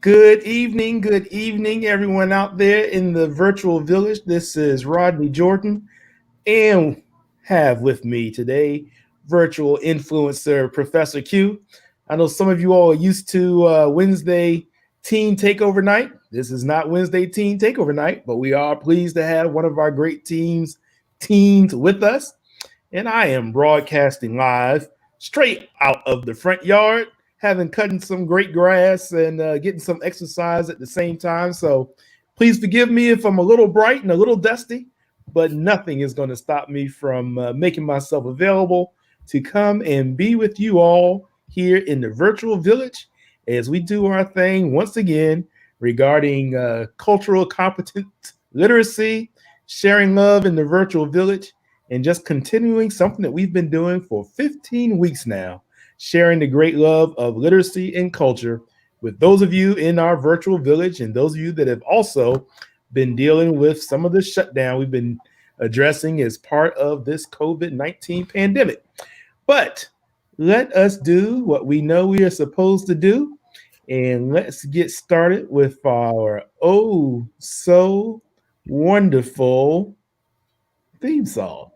Good evening, everyone out there in the virtual village. This is Rodney Jordan, and have with me today virtual influencer Professor Q. I know some of you all are used to Wednesday Teen Takeover Night. This is not Wednesday Teen Takeover Night, but we are pleased to have one of our great teens with us. And I am broadcasting live straight out of the front yard, having cutting some great grass and getting some exercise at the same time. So please forgive me if I'm a little bright and a little dusty, but nothing is going to stop me from making myself available to come and be with you all here in the virtual village as we do our thing once again regarding cultural competent literacy, sharing love in the virtual village, and just continuing something that we've been doing for 15 weeks now, sharing the great love of literacy and culture with those of you in our virtual village and those of you that have also been dealing with some of the shutdown we've been addressing as part of this COVID-19 pandemic. But let us do what we know we are supposed to do, and let's get started with our oh so wonderful theme song.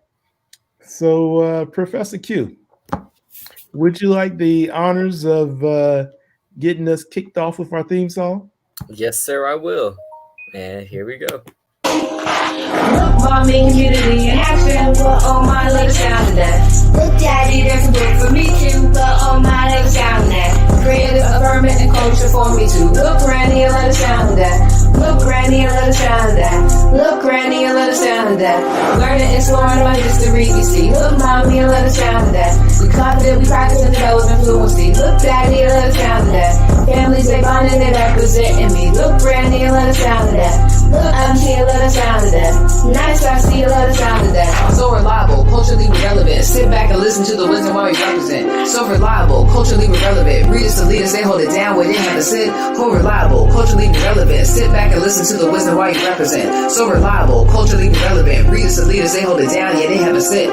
So, Professor Q, would you like the honors of getting us kicked off with our theme song? Yes, sir, I will. And here we go. Mommy, community in action, but oh my, let us sound of that. Look, daddy, there's a book for me too, but oh my, let us sound of that. Creative, affirming, and culture for me too. Look, granny, let us sound of that. Look, granny, let us sound of that. Look, granny, let us sound of that. Learning and exploring my history, you see. Look, mommy, let us sound of that. We confident, we practice and develop fluency. Look, daddy, let us sound of that. Families, they bond and they representing me. Look, granny, let us sound of that. Look, I'm here, let us sound of that. Nice, I see, let us sound of that. So reliable, culturally relevant. Sit back and listen to the wisdom while we represent. So reliable, culturally relevant. Readers to leaders, they hold it down where they have to sit. So reliable, culturally relevant. Sit back and listen to the wisdom while you represent. So reliable, culturally relevant. Readers to leaders, they hold it down, yeah, they have to sit.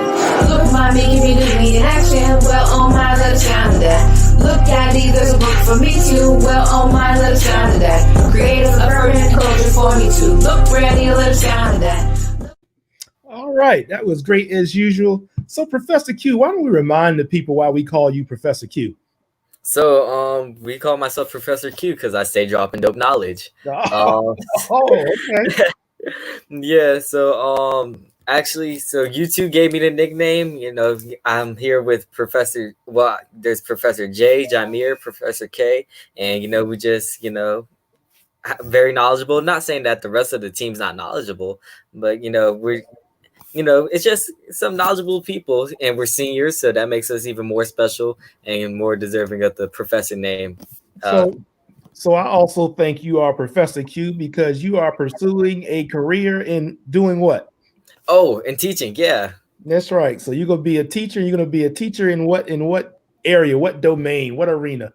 Look, mommy, community in action. Well, oh my, let us sound of that. Look, daddy, there's a book for me too. Well, oh my, let us sound of that. Creative, affirming, culture for me too. Look, granny, let us sound of that. All right, that was great as usual. So, Professor Q, why don't we remind the people why we call you Professor Q? So, we call myself Professor Q because I stay dropping dope knowledge. Okay. Yeah, so actually, so YouTube gave me the nickname. You know, I'm here with there's Professor J, Jameer, Professor K, and we just, very knowledgeable. Not saying that the rest of the team's not knowledgeable, but we're it's just some knowledgeable people, and we're seniors, so that makes us even more special and more deserving of the professor name. So I also think you are Professor Q because you are pursuing a career in doing what? Oh, in teaching, yeah. That's right. So you're gonna be a teacher. You're gonna be a teacher in what area, what domain, what arena?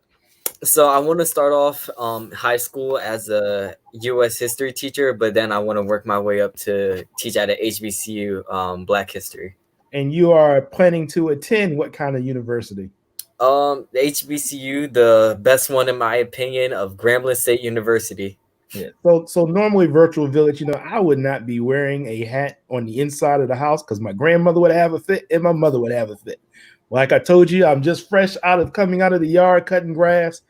So I want to start off high school as a U.S. history teacher, but then I want to work my way up to teach at a HBCU Black history. And you are planning to attend what kind of university? The HBCU, the best one in my opinion, of Grambling State University. Yeah. So normally virtual village, I would not be wearing a hat on the inside of the house because my grandmother would have a fit and my mother would have a fit. Like I told you, I'm just fresh coming out of the yard cutting grass,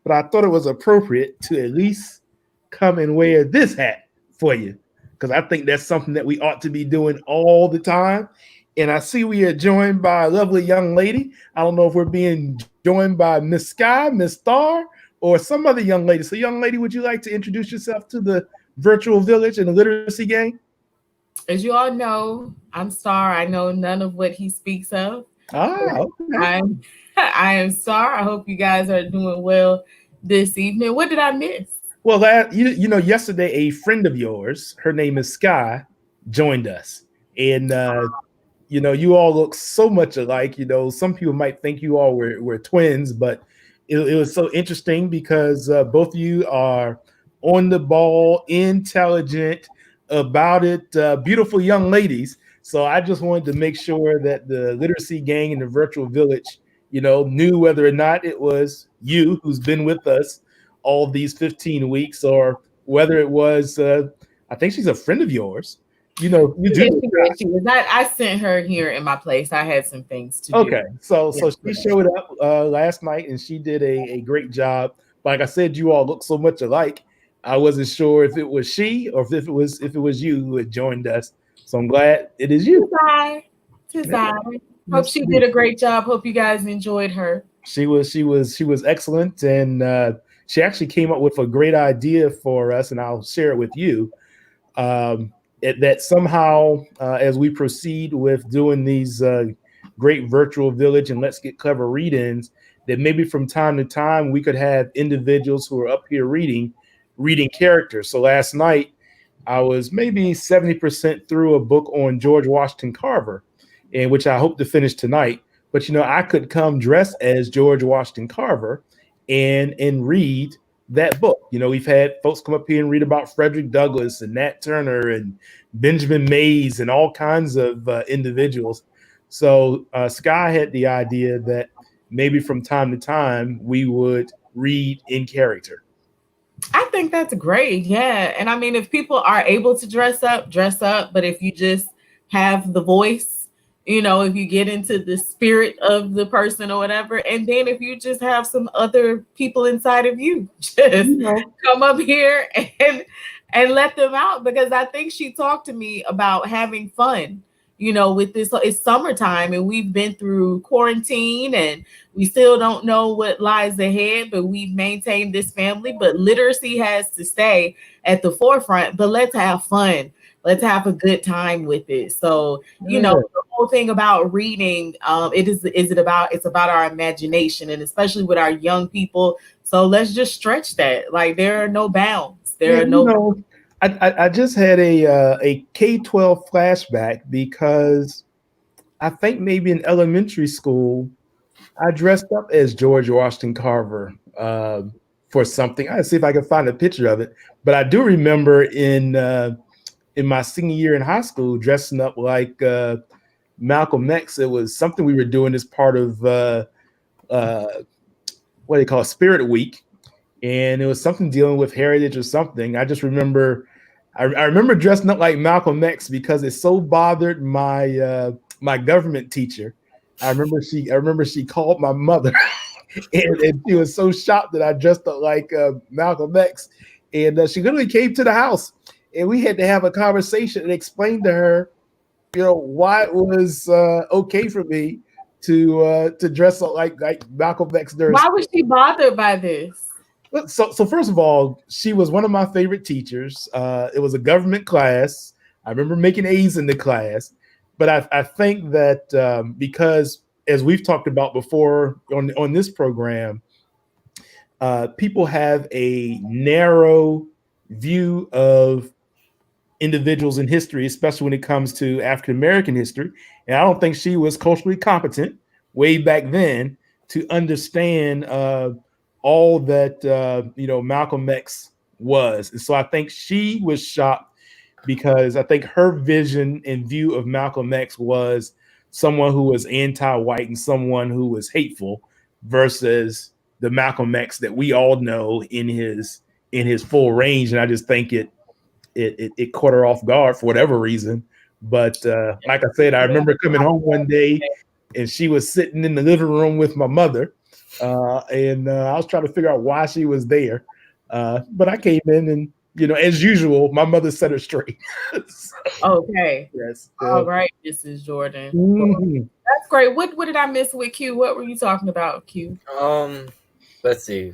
but I thought it was appropriate to at least come and wear this hat for you because I think that's something that we ought to be doing all the time. And I see we are joined by a lovely young lady. I don't know if we're being joined by Miss Sky, Miss Star, or some other young lady. So, young lady, would you like to introduce yourself to the virtual village and the literacy gang? As you all know, I'm Star. I know none of what he speaks of. Okay. I am Star. I hope you guys are doing well this evening. What did I miss? Well, yesterday a friend of yours, her name is Sky, joined us, and you all look so much alike. Some people might think you all were twins, but it was so interesting because both of you are on the ball, intelligent, about it, beautiful young ladies. So I just wanted to make sure that the literacy gang in the virtual village, knew whether or not it was you who's been with us all these 15 weeks, or whether it was, I think she's a friend of yours. You know, you do. Yes, she was. I sent her here in my place. I had some things to do. Okay, so Yeah. she showed up last night, and she did a great job. Like I said, you all look so much alike. I wasn't sure if it was she or if it was you who had joined us. So I'm glad it is you. Tis I. Hope she did a great job. Hope you guys enjoyed her. She was excellent, and she actually came up with a great idea for us, and I'll share it with you. That somehow, as we proceed with doing these great virtual village and Let's Get Clever read-ins, that maybe from time to time we could have individuals who are up here reading characters. So last night I was maybe 70% through a book on George Washington Carver, and which I hope to finish tonight. But you know, I could come dressed as George Washington Carver and read that book. You know, we've had folks come up here and read about Frederick Douglass and Nat Turner and Benjamin Mays and all kinds of individuals. So Sky had the idea that maybe from time to time we would read in character. I think that's great. Yeah. And I mean, if people are able to dress up. But if you just have the voice, you know, if you get into the spirit of the person or whatever, and then if you just have some other people inside of you, just come up here and let them out, because I think she talked to me about having fun, you know, with this. It's summertime and we've been through quarantine and we still don't know what lies ahead, but we've maintained this family. But literacy has to stay at the forefront, but let's have fun. Let's have a good time with it. So, you know, the whole thing about reading, it's about our imagination, and especially with our young people. So let's just stretch that. Like, there are no bounds. I just had a K-12 flashback, because I think maybe in elementary school, I dressed up as George Washington Carver for something. I'll see if I can find a picture of it. But I do remember in my senior year in high school, dressing up like Malcolm X. It was something we were doing as part of what do you call it, Spirit Week, and it was something dealing with heritage or something. I just remember, I remember dressing up like Malcolm X because it so bothered my my government teacher. I remember she called my mother, and she was so shocked that I dressed up like Malcolm X, and she literally came to the house. And we had to have a conversation and explain to her, you know, why it was okay for me to dress up like Malcolm X. Why was she bothered by this? So first of all, she was one of my favorite teachers. It was a government class. I remember making A's in the class. But I think that because, as we've talked about before on this program, people have a narrow view of individuals in history, especially when it comes to African American history. And I don't think she was culturally competent way back then to understand all that Malcolm X was. And so I think she was shocked, because I think her vision and view of Malcolm X was someone who was anti-white and someone who was hateful, versus the Malcolm X that we all know in his full range. And I just think it caught her off guard for whatever reason. But like I said, I remember coming home one day and she was sitting in the living room with my mother, and I was trying to figure out why she was there. But I came in and, you know, as usual, my mother set her straight. Okay. Yes. All right, Mrs. Jordan. Mm-hmm. That's great. What did I miss with Q? What were you talking about, Q? Let's see.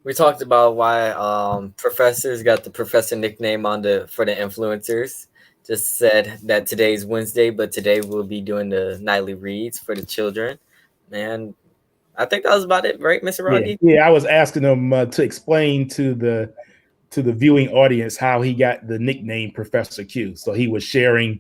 We talked about why professors got the professor nickname for the influencers. Just said that today's Wednesday, but today we'll be doing the nightly reads for the children. And I think that was about it, right, Mr. Rodney? Yeah, I was asking him to explain to the viewing audience how he got the nickname Professor Q. So he was sharing,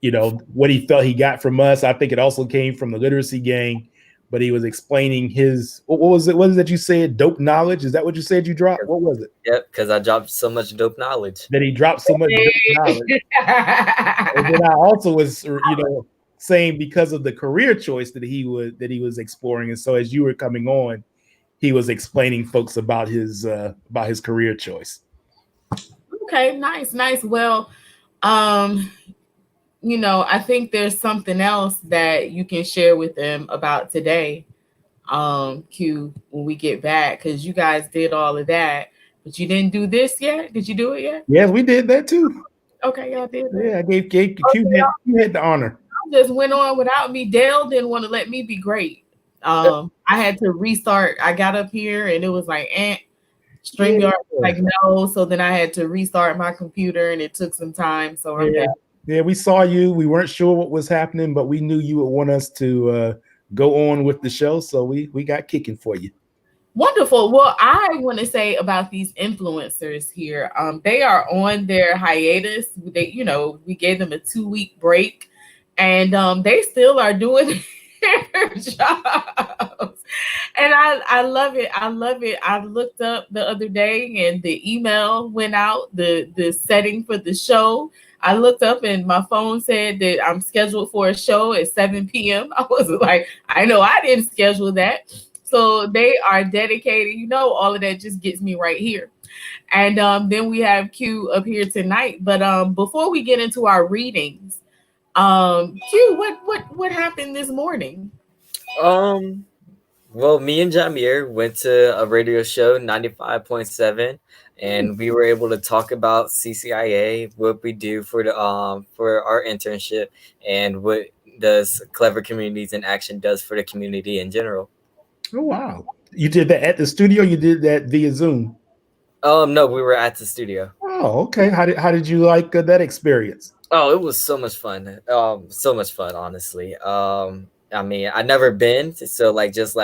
you know, what he felt he got from us. I think it also came from the Literacy Gang. But he was explaining his, what was it? What is that you said? Dope knowledge? Is that what you said you dropped? What was it? Yep, because I dropped so much dope knowledge. That he dropped so much dope knowledge. And then I also was, you know, saying because of the career choice that he was exploring. And so as you were coming on, he was explaining folks about his career choice. Okay, nice. Well, I think there's something else that you can share with them about today, Q, when we get back, because you guys did all of that, but you didn't do this yet. Did you do it yet? Yes, we did that too. Okay, y'all did that. Yeah, I gave Q had the honor. Just went on without me. Dale didn't want to let me be great. I had to restart. I got up here and it was like, StreamYard was like, no. So then I had to restart my computer and it took some time. So I'm back. Yeah, we saw you. We weren't sure what was happening, but we knew you would want us to go on with the show. So we got kicking for you. Wonderful. Well, I want to say about these influencers here. They are on their hiatus. We gave them a 2-week break, and they still are doing their jobs. And I love it. I looked up the other day, and the email went out, the setting for the show. I looked up and my phone said that I'm scheduled for a show at 7 p.m. I was like, I know I didn't schedule that. So they are dedicated. All of that just gets me right here. And then we have Q up here tonight. But before we get into our readings, Q, what happened this morning? Well, me and Jamir went to a radio show, 95.7, and we were able to talk about CCIA, what we do for our internship, and what does Clever Communities in Action does for the community in general. Oh, wow. You did that at the studio? You did that via Zoom? No, we were at the studio. Oh, okay. How did you like that experience? Oh, it was so much fun. So much fun, honestly. I mean, I've never been, so I was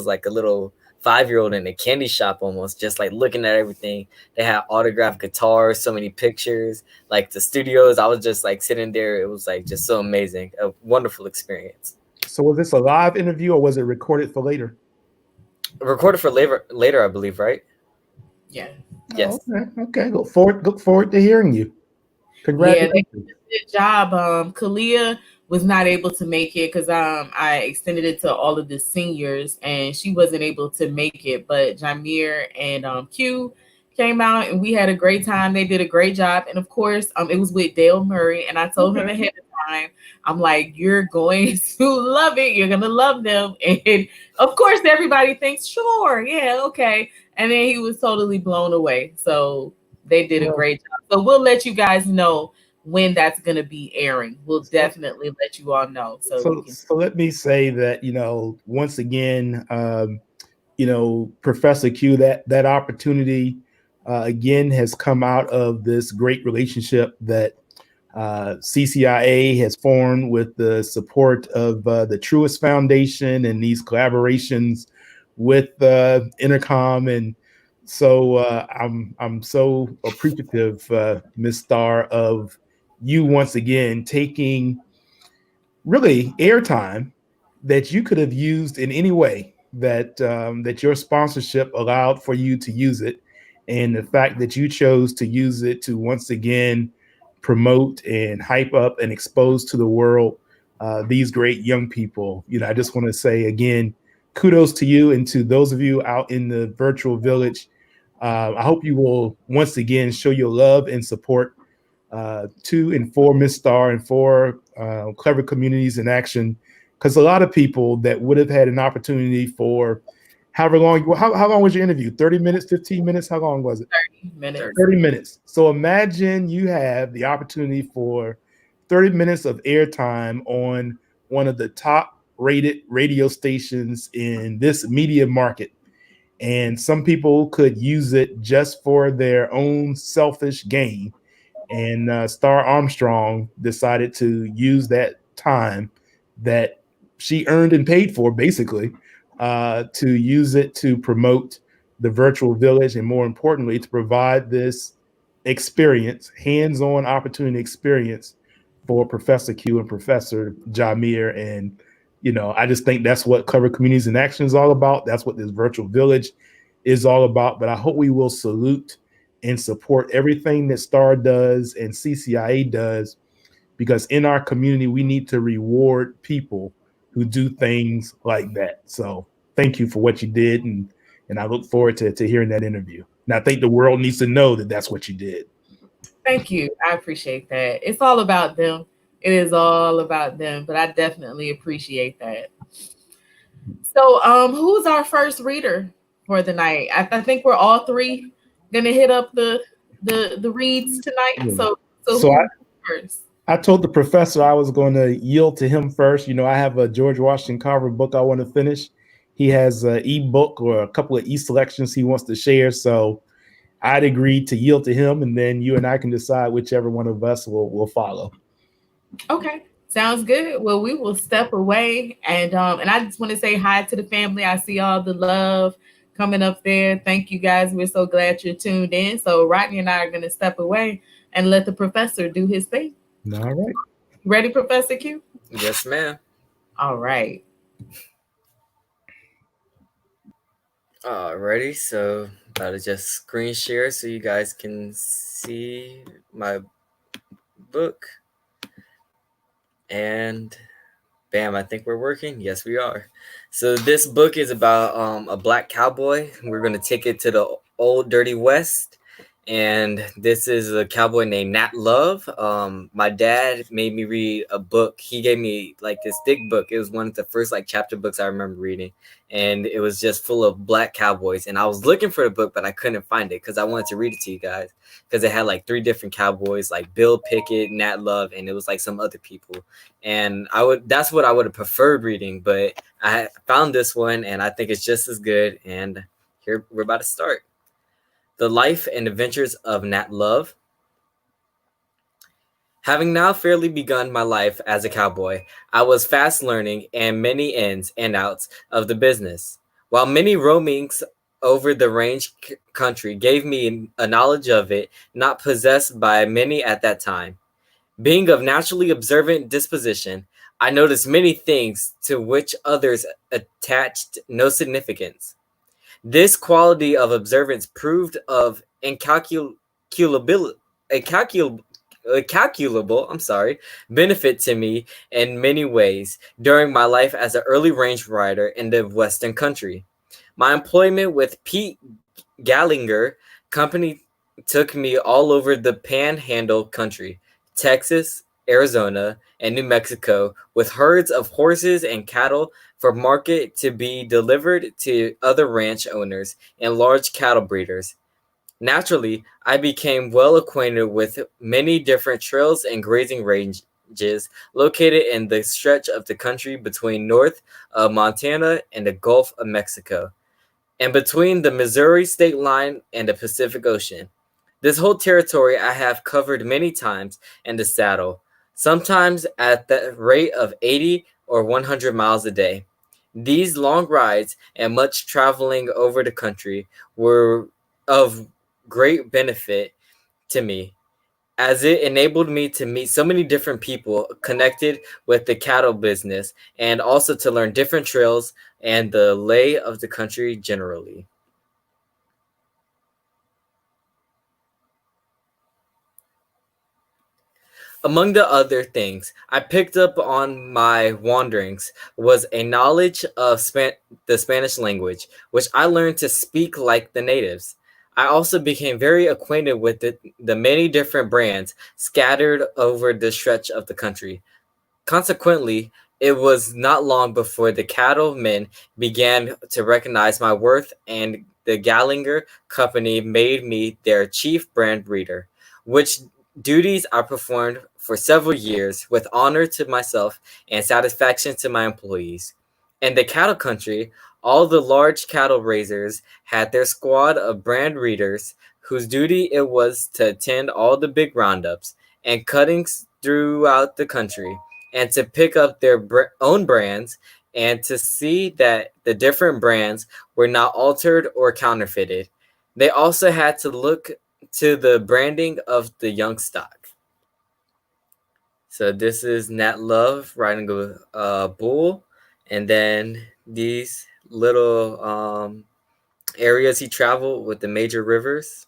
like a little 5-year-old in a candy shop almost, just like looking at everything. They had autographed guitars, so many pictures, like the studios. I was just like sitting there. It was like just so amazing, a wonderful experience. So was this a live interview or was it recorded for later? Recorded for later, I believe, right? Yeah. Yes. Oh, okay. Look forward to hearing you. Congratulations. Yeah, they did a good job. Kalia was not able to make it because I extended it to all of the seniors and she wasn't able to make it. But Jamir and Q came out and we had a great time. They did a great job. And of course, it was with Dale Murray. And I told him ahead of time, I'm like, you're going to love it. You're going to love them. And of course, everybody thinks, sure, yeah, okay. And then he was totally blown away. So they did a great job. So we'll let you guys know when that's going to be airing. We'll definitely let you all know. So let me say that, once again, Professor Q, that opportunity again has come out of this great relationship that CCIA has formed with the support of the Truist Foundation and these collaborations with Intercom. And so I'm so appreciative, Ms. Starr, of you once again taking really airtime that you could have used in any way that your sponsorship allowed for you to use it, and the fact that you chose to use it to once again promote and hype up and expose to the world these great young people. I just want to say again, kudos to you and to those of you out in the virtual village. I hope you will once again show your love and support to and for Ms. Starr and for Clever Communities in Action, because a lot of people that would have had an opportunity for however long, how long was your interview? 30 minutes, 15 minutes? How long was it? 30 minutes. 30 minutes. So imagine you have the opportunity for 30 minutes of airtime on one of the top rated radio stations in this media market. And some people could use it just for their own selfish gain. And Starr Armstrong decided to use that time that she earned and paid for, basically, to use it to promote the virtual village, and more importantly, to provide this experience, hands-on opportunity experience for Professor Q and Professor Jamir. And, I just think that's what Clever Communities in Action is all about. That's what this virtual village is all about. But I hope we will salute and support everything that Starr does and CCIA does, because in our community, we need to reward people who do things like that. So thank you for what you did. And And I look forward to hearing that interview. And I think the world needs to know that that's what you did. Thank you. I appreciate that. It's all about them. It is all about them, but I definitely appreciate that. So, who's our first reader for the night? I think we're all three gonna hit up the reads tonight. So first? I told the professor I was going to yield to him first. You know, I have a George Washington Carver book I want to finish. He has an e-book or a couple of e-selections he wants to share. So I'd agreed to yield to him, and then you and I can decide whichever one of us will follow. Okay, sounds good. Well, we will step away, and I just want to say hi to the family. I see all the love coming up there. Thank you guys. We're so glad you're tuned in. So Rodney and I are going to step away and let the professor do his thing. All right. Ready, Professor Q? Yes, ma'am. All right. Alrighty, so about to just screen share so you guys can see my book. And bam, I think we're working. Yes, we are. So this book is about a black cowboy. We're going to take it to the old dirty West. And this is a cowboy named Nat Love. My dad made me read a book. He gave me like this thick book. It was one of the first like chapter books I remember reading. And it was just full of black cowboys. And I was looking for the book, but I couldn't find it because I wanted to read it to you guys. Because it had like 3 different cowboys, like Bill Pickett, Nat Love, and it was like some other people. And that's what I would have preferred reading. But I found this one and I think it's just as good. And here we're about to start. The Life and Adventures of Nat Love. Having now fairly begun my life as a cowboy, I was fast learning and many ins and outs of the business. While many roamings over the range country gave me a knowledge of it not possessed by many at that time. Being of naturally observant disposition, I noticed many things to which others attached no significance. This quality of observance proved of incalculable benefit to me in many ways during my life as an early range rider in the Western country. My employment with Pete Gallinger Company took me all over the Panhandle country, Texas, Arizona, and New Mexico, with herds of horses and cattle for market to be delivered to other ranch owners and large cattle breeders. Naturally, I became well acquainted with many different trails and grazing ranges located in the stretch of the country between north of Montana and the Gulf of Mexico, and between the Missouri state line and the Pacific Ocean. This whole territory I have covered many times in the saddle, sometimes at the rate of 80 or 100 miles a day. These long rides and much traveling over the country were of great benefit to me, as it enabled me to meet so many different people connected with the cattle business and also to learn different trails and the lay of the country generally. Among the other things I picked up on my wanderings was a knowledge of the Spanish language, which I learned to speak like the natives. I also became very acquainted with the many different brands scattered over the stretch of the country. Consequently, it was not long before the cattlemen began to recognize my worth, and the Gallinger Company made me their chief brand breeder, which duties I performed for several years with honor to myself and satisfaction to my employees. In the cattle country, all the large cattle raisers had their squad of brand breeders whose duty it was to attend all the big roundups and cuttings throughout the country and to pick up their own brands and to see that the different brands were not altered or counterfeited. They also had to look to the branding of the young stock. So this is Nat Love riding a bull, and then these little areas he traveled with the major rivers.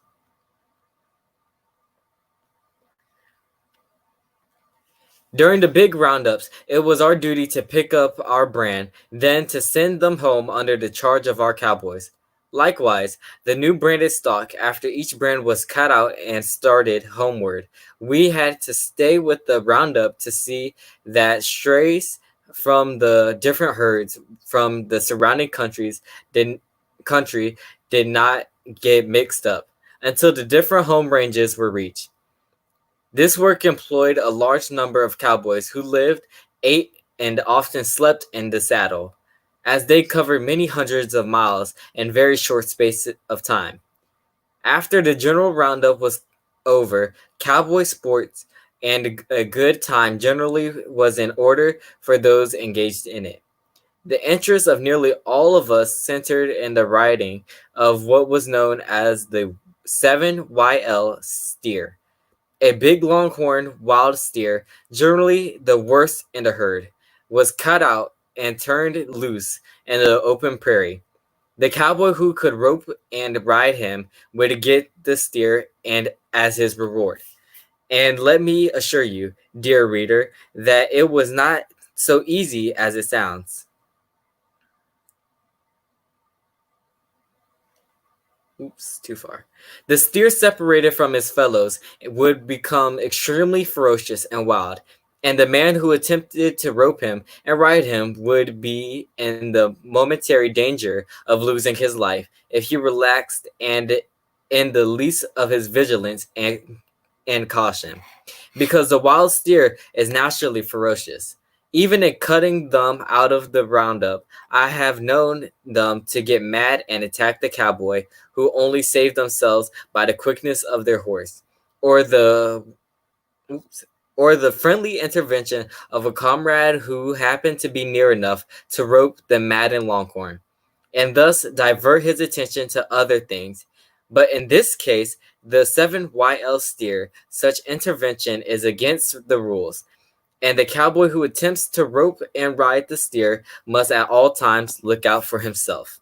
During the big roundups, it was our duty to pick up our brand, then to send them home under the charge of our cowboys. Likewise, the new branded stock, after each brand was cut out and started homeward, we had to stay with the roundup to see that strays from the different herds from the surrounding country did not get mixed up until the different home ranges were reached. This work employed a large number of cowboys who lived, ate, and often slept in the saddle, as they covered many hundreds of miles in very short space of time. After the general roundup was over, cowboy sports and a good time generally was in order for those engaged in it. The interest of nearly all of us centered in the riding of what was known as the 7YL steer, a big longhorn wild steer, generally the worst in the herd, was cut out and turned loose in the open prairie. The cowboy who could rope and ride him would get the steer and as his reward. And let me assure you, dear reader, that it was not so easy as it sounds. Oops, too far. The steer separated from his fellows would become extremely ferocious and wild, and the man who attempted to rope him and ride him would be in the momentary danger of losing his life if he relaxed and in the least of his vigilance and caution, because the wild steer is naturally ferocious. Even in cutting them out of the roundup, I have known them to get mad and attack the cowboy who only saved themselves by the quickness of their horse, or the friendly intervention of a comrade who happened to be near enough to rope the maddened longhorn, and thus divert his attention to other things. But in this case, the 7YL steer, such intervention is against the rules, and the cowboy who attempts to rope and ride the steer must at all times look out for himself.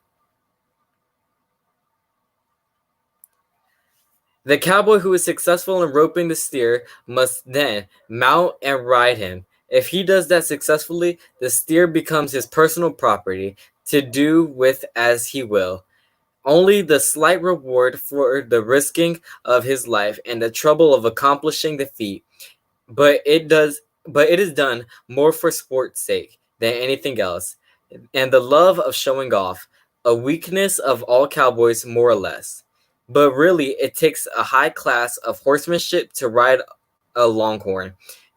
The cowboy who is successful in roping the steer must then mount and ride him. If he does that successfully, the steer becomes his personal property to do with as he will. Only the slight reward for the risking of his life and the trouble of accomplishing the feat, but it is done more for sport's sake than anything else, and the love of showing off, a weakness of all cowboys more or less. But really, it takes a high class of horsemanship to ride a longhorn,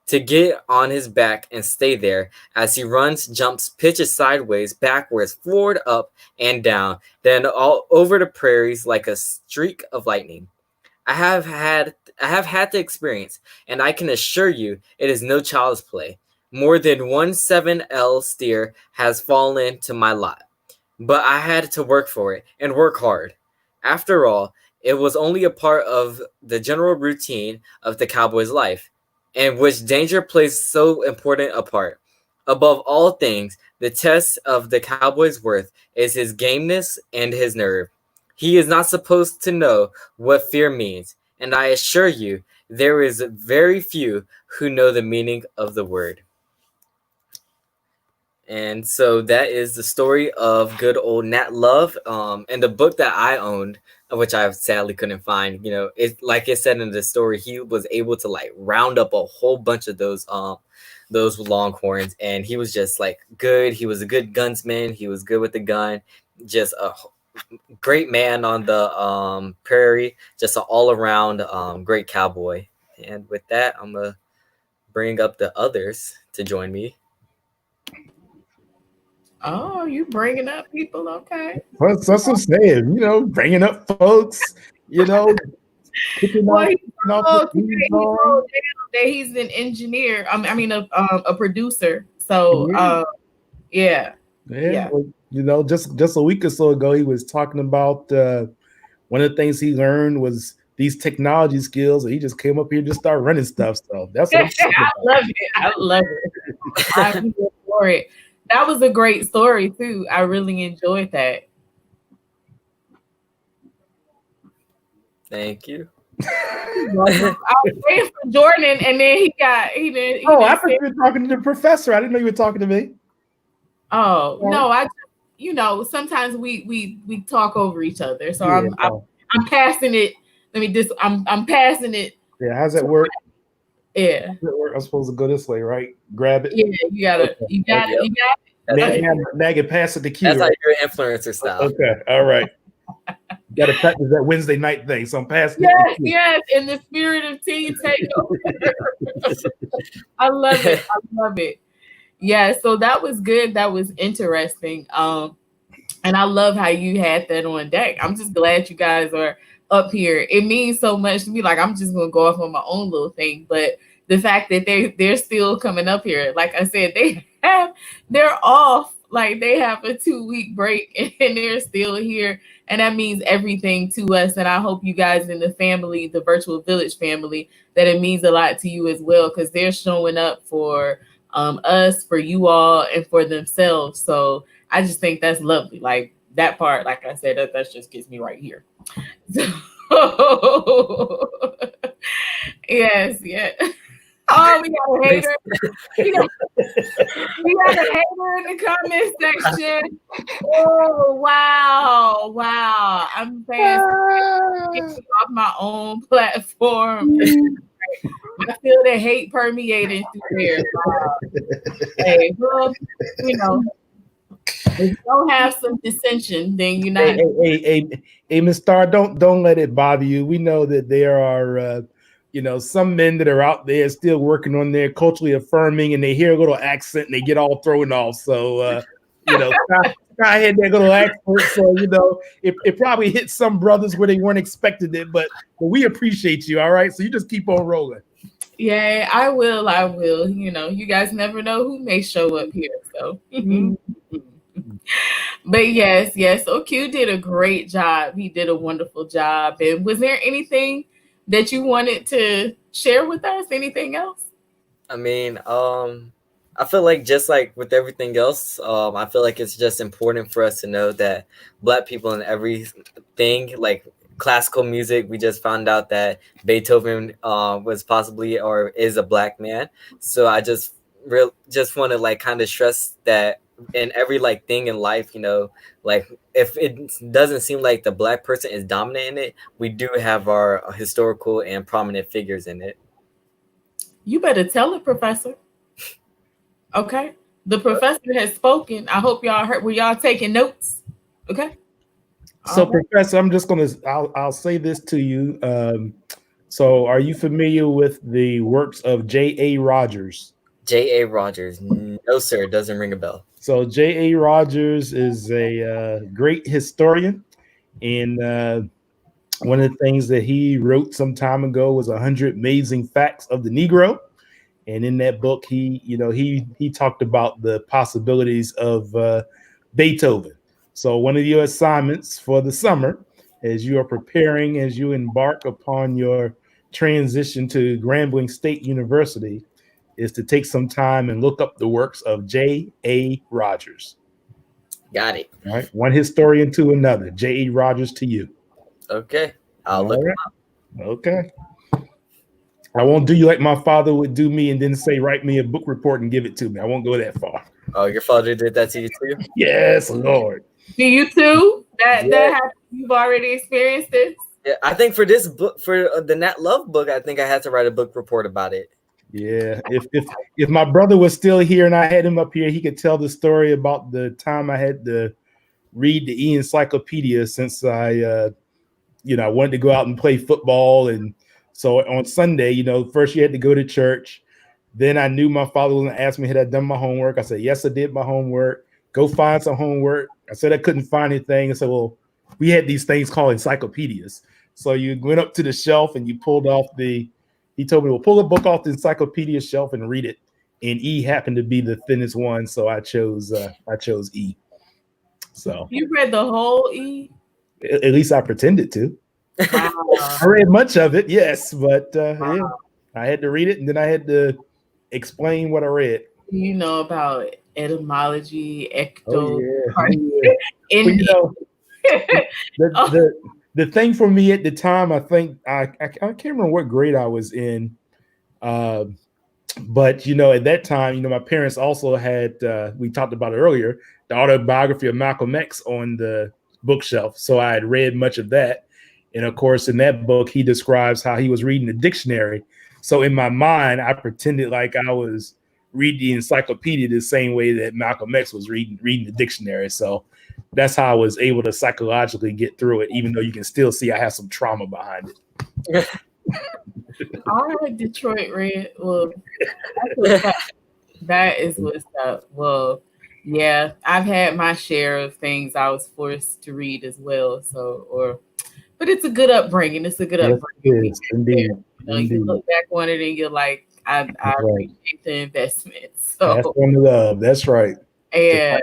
to get on his back and stay there as he runs, jumps, pitches sideways, backwards, forward, up, and down, then all over the prairies like a streak of lightning. I have had the experience, and I can assure you it is no child's play. More than one 7L steer has fallen to my lot, but I had to work for it and work hard. After all, it was only a part of the general routine of the cowboy's life, in which danger plays so important a part. Above all things, the test of the cowboy's worth is his gameness and his nerve. He is not supposed to know what fear means, and I assure you, there is very few who know the meaning of the word. And so that is the story of good old Nat Love. And the book that I owned, which I sadly couldn't find, it, like it said in the story, he was able to like round up a whole bunch of those longhorns, and he was just like good. He was a good gunsman. He was good with the gun. Just a great man on the prairie. Just an all around great cowboy. And with that, I'm gonna bring up the others to join me. Oh, you bringing up people? Okay. That's what I'm saying. Bringing up folks. Picking Well, off the he wrote down that he's an engineer. A producer. So, yeah. Well, just a week or so ago, he was talking about one of the things he learned was these technology skills, and he just came up here and just started running stuff. So that's what I love it. I'm here for it. That was a great story too. I really enjoyed that. Thank you. I was waiting for Jordan, and then he I thought you were talking to the professor. I didn't know you were talking to me. Oh no, you know, sometimes we talk over each other. So Yeah, I'm passing it. I'm passing it. yeah. How's that work? Yeah. How's that work? I'm supposed to go this way, right? Grab it. Yeah, you got it. You got it. You got it. Now you pass it to Q. That's Right? how you're influencer style. Okay, all right. Got to practice that Wednesday night thing, so I'm passing. Yes, yes. In the spirit of teen takeover. I love it. I love it. Yeah. So that was good. That was interesting. And I love how you had that on deck. I'm just glad you guys are up here. It means so much to me. Like, I'm just gonna go off on my own little thing, but the fact that they're still coming up here, like I said, they're off. Like, they have a 2-week break and they're still here. And that means everything to us. And I hope you guys in the family, the Virtual Village family, that it means a lot to you as well, because they're showing up for us, for you all, and for themselves. So I just think that's lovely. Like, that part, like I said, that just gets me right here. So, yes, yeah. Oh, we got a hater. We got a hater in the comment section. Oh, wow. Wow. I'm passing off my own platform. I feel the hate permeating through there. Hey, well, you know, if you don't have some dissension, then you're not. Hey, Ms. Starr, don't let it bother you. We know that there are some men that are out there still working on their culturally affirming, and they hear a little accent and they get all thrown off. So Sky had that little accent, so it probably hit some brothers where they weren't expecting it, but we appreciate you. All right, so you just keep on rolling. Yeah, I will. You guys never know who may show up here. So but yes. So Q did a great job. He did a wonderful job. And was there anything that you wanted to share with us? Anything else? I mean, I feel like just like with everything else, I feel like it's just important for us to know that Black people in everything, like classical music, we just found out that Beethoven was possibly or is a Black man. So I just want to like kind of stress that in every like thing in life, like if it doesn't seem like the Black person is dominant in it, we do have our historical and prominent figures in it. You better tell it, Professor. Okay, the professor has spoken. I hope y'all heard. Were y'all taking notes? Okay. So, Professor, I'm just I'll say this to you. So, are you familiar with the works of J.A. Rogers? J.A. Rogers? No, sir. It doesn't ring a bell. So J.A. Rogers is a great historian, and one of the things that he wrote some time ago was 100 Amazing Facts of the Negro. And in that book, he talked about the possibilities of Beethoven. So one of your assignments for the summer, as you are preparing, as you embark upon your transition to Grambling State University, is to take some time and look up the works of J.A. Rogers. Got it. All right. One historian to another. J.A. Rogers to you. Okay. I'll look him up. Okay. I won't do you like my father would do me and then say, write me a book report and give it to me. I won't go that far. Oh, your father did that to you too? Yes, Lord. Do you too? That happened? You've already experienced this? Yeah, I think for this book, for the Nat Love book, I think I had to write a book report about it. Yeah, if my brother was still here and I had him up here, he could tell the story about the time I had to read the e-encyclopedia since I wanted to go out and play football. And so on Sunday, first you had to go to church. Then I knew my father was going to ask me, had I done my homework? I said, yes, I did my homework. Go find some homework. I said I couldn't find anything. I said, well, we had these things called encyclopedias. So you went up to the shelf and you pulled off he told me, well, pull a book off the encyclopedia shelf and read it. And E happened to be the thinnest one. So I chose E. So you read the whole E? At least I pretended to. Wow. I read much of it, yes, but yeah, I had to read it and then I had to explain what I read. You know about etymology, the thing for me at the time, I think I can't remember what grade I was in, but at that time, my parents also had we talked about it earlier, the autobiography of Malcolm X on the bookshelf. So I had read much of that. And of course, in that book, he describes how he was reading the dictionary. So in my mind, I pretended like I was reading the encyclopedia the same way that Malcolm X was reading the dictionary. So that's how I was able to psychologically get through it, even though you can still see I have some trauma behind it. All right, Detroit Red. Well, that is what's up. Well, yeah, I've had my share of things I was forced to read as well. But it's a good upbringing. It's a good upbringing. Yes, indeed. You look back on it and you're like, I appreciate the investment. So that's one of love. That's right. Yeah.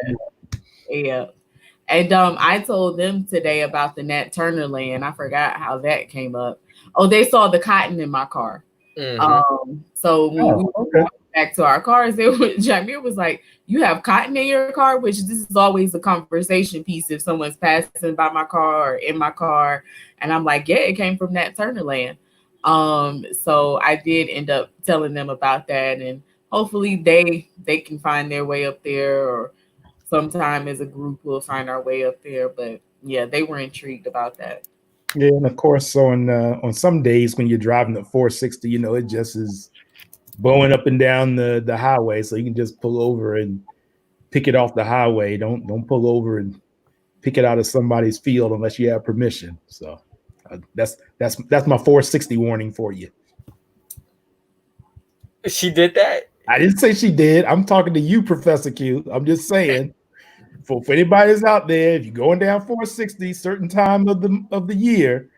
And I told them today about the Nat Turner land. I forgot how that came up. Oh, they saw the cotton in my car. Mm-hmm. So when we went back to our cars, Jameer was like, "You have cotton in your car," which this is always a conversation piece if someone's passing by my car or in my car. And I'm like, yeah, it came from Nat Turner land. So I did end up telling them about that, and hopefully they can find their way up there, or sometime as a group we'll find our way up there. But yeah, they were intrigued about that. Yeah, and of course on some days when you're driving the 460, it just is blowing up and down the highway, so you can just pull over and pick it off the highway. Don't pull over and pick it out of somebody's field unless you have permission. So that's my 460 warning for you. She did that? I didn't say she did. I'm talking to you, Professor Q. I'm just saying, for anybody that's out there, if you're going down 460, certain time of the year,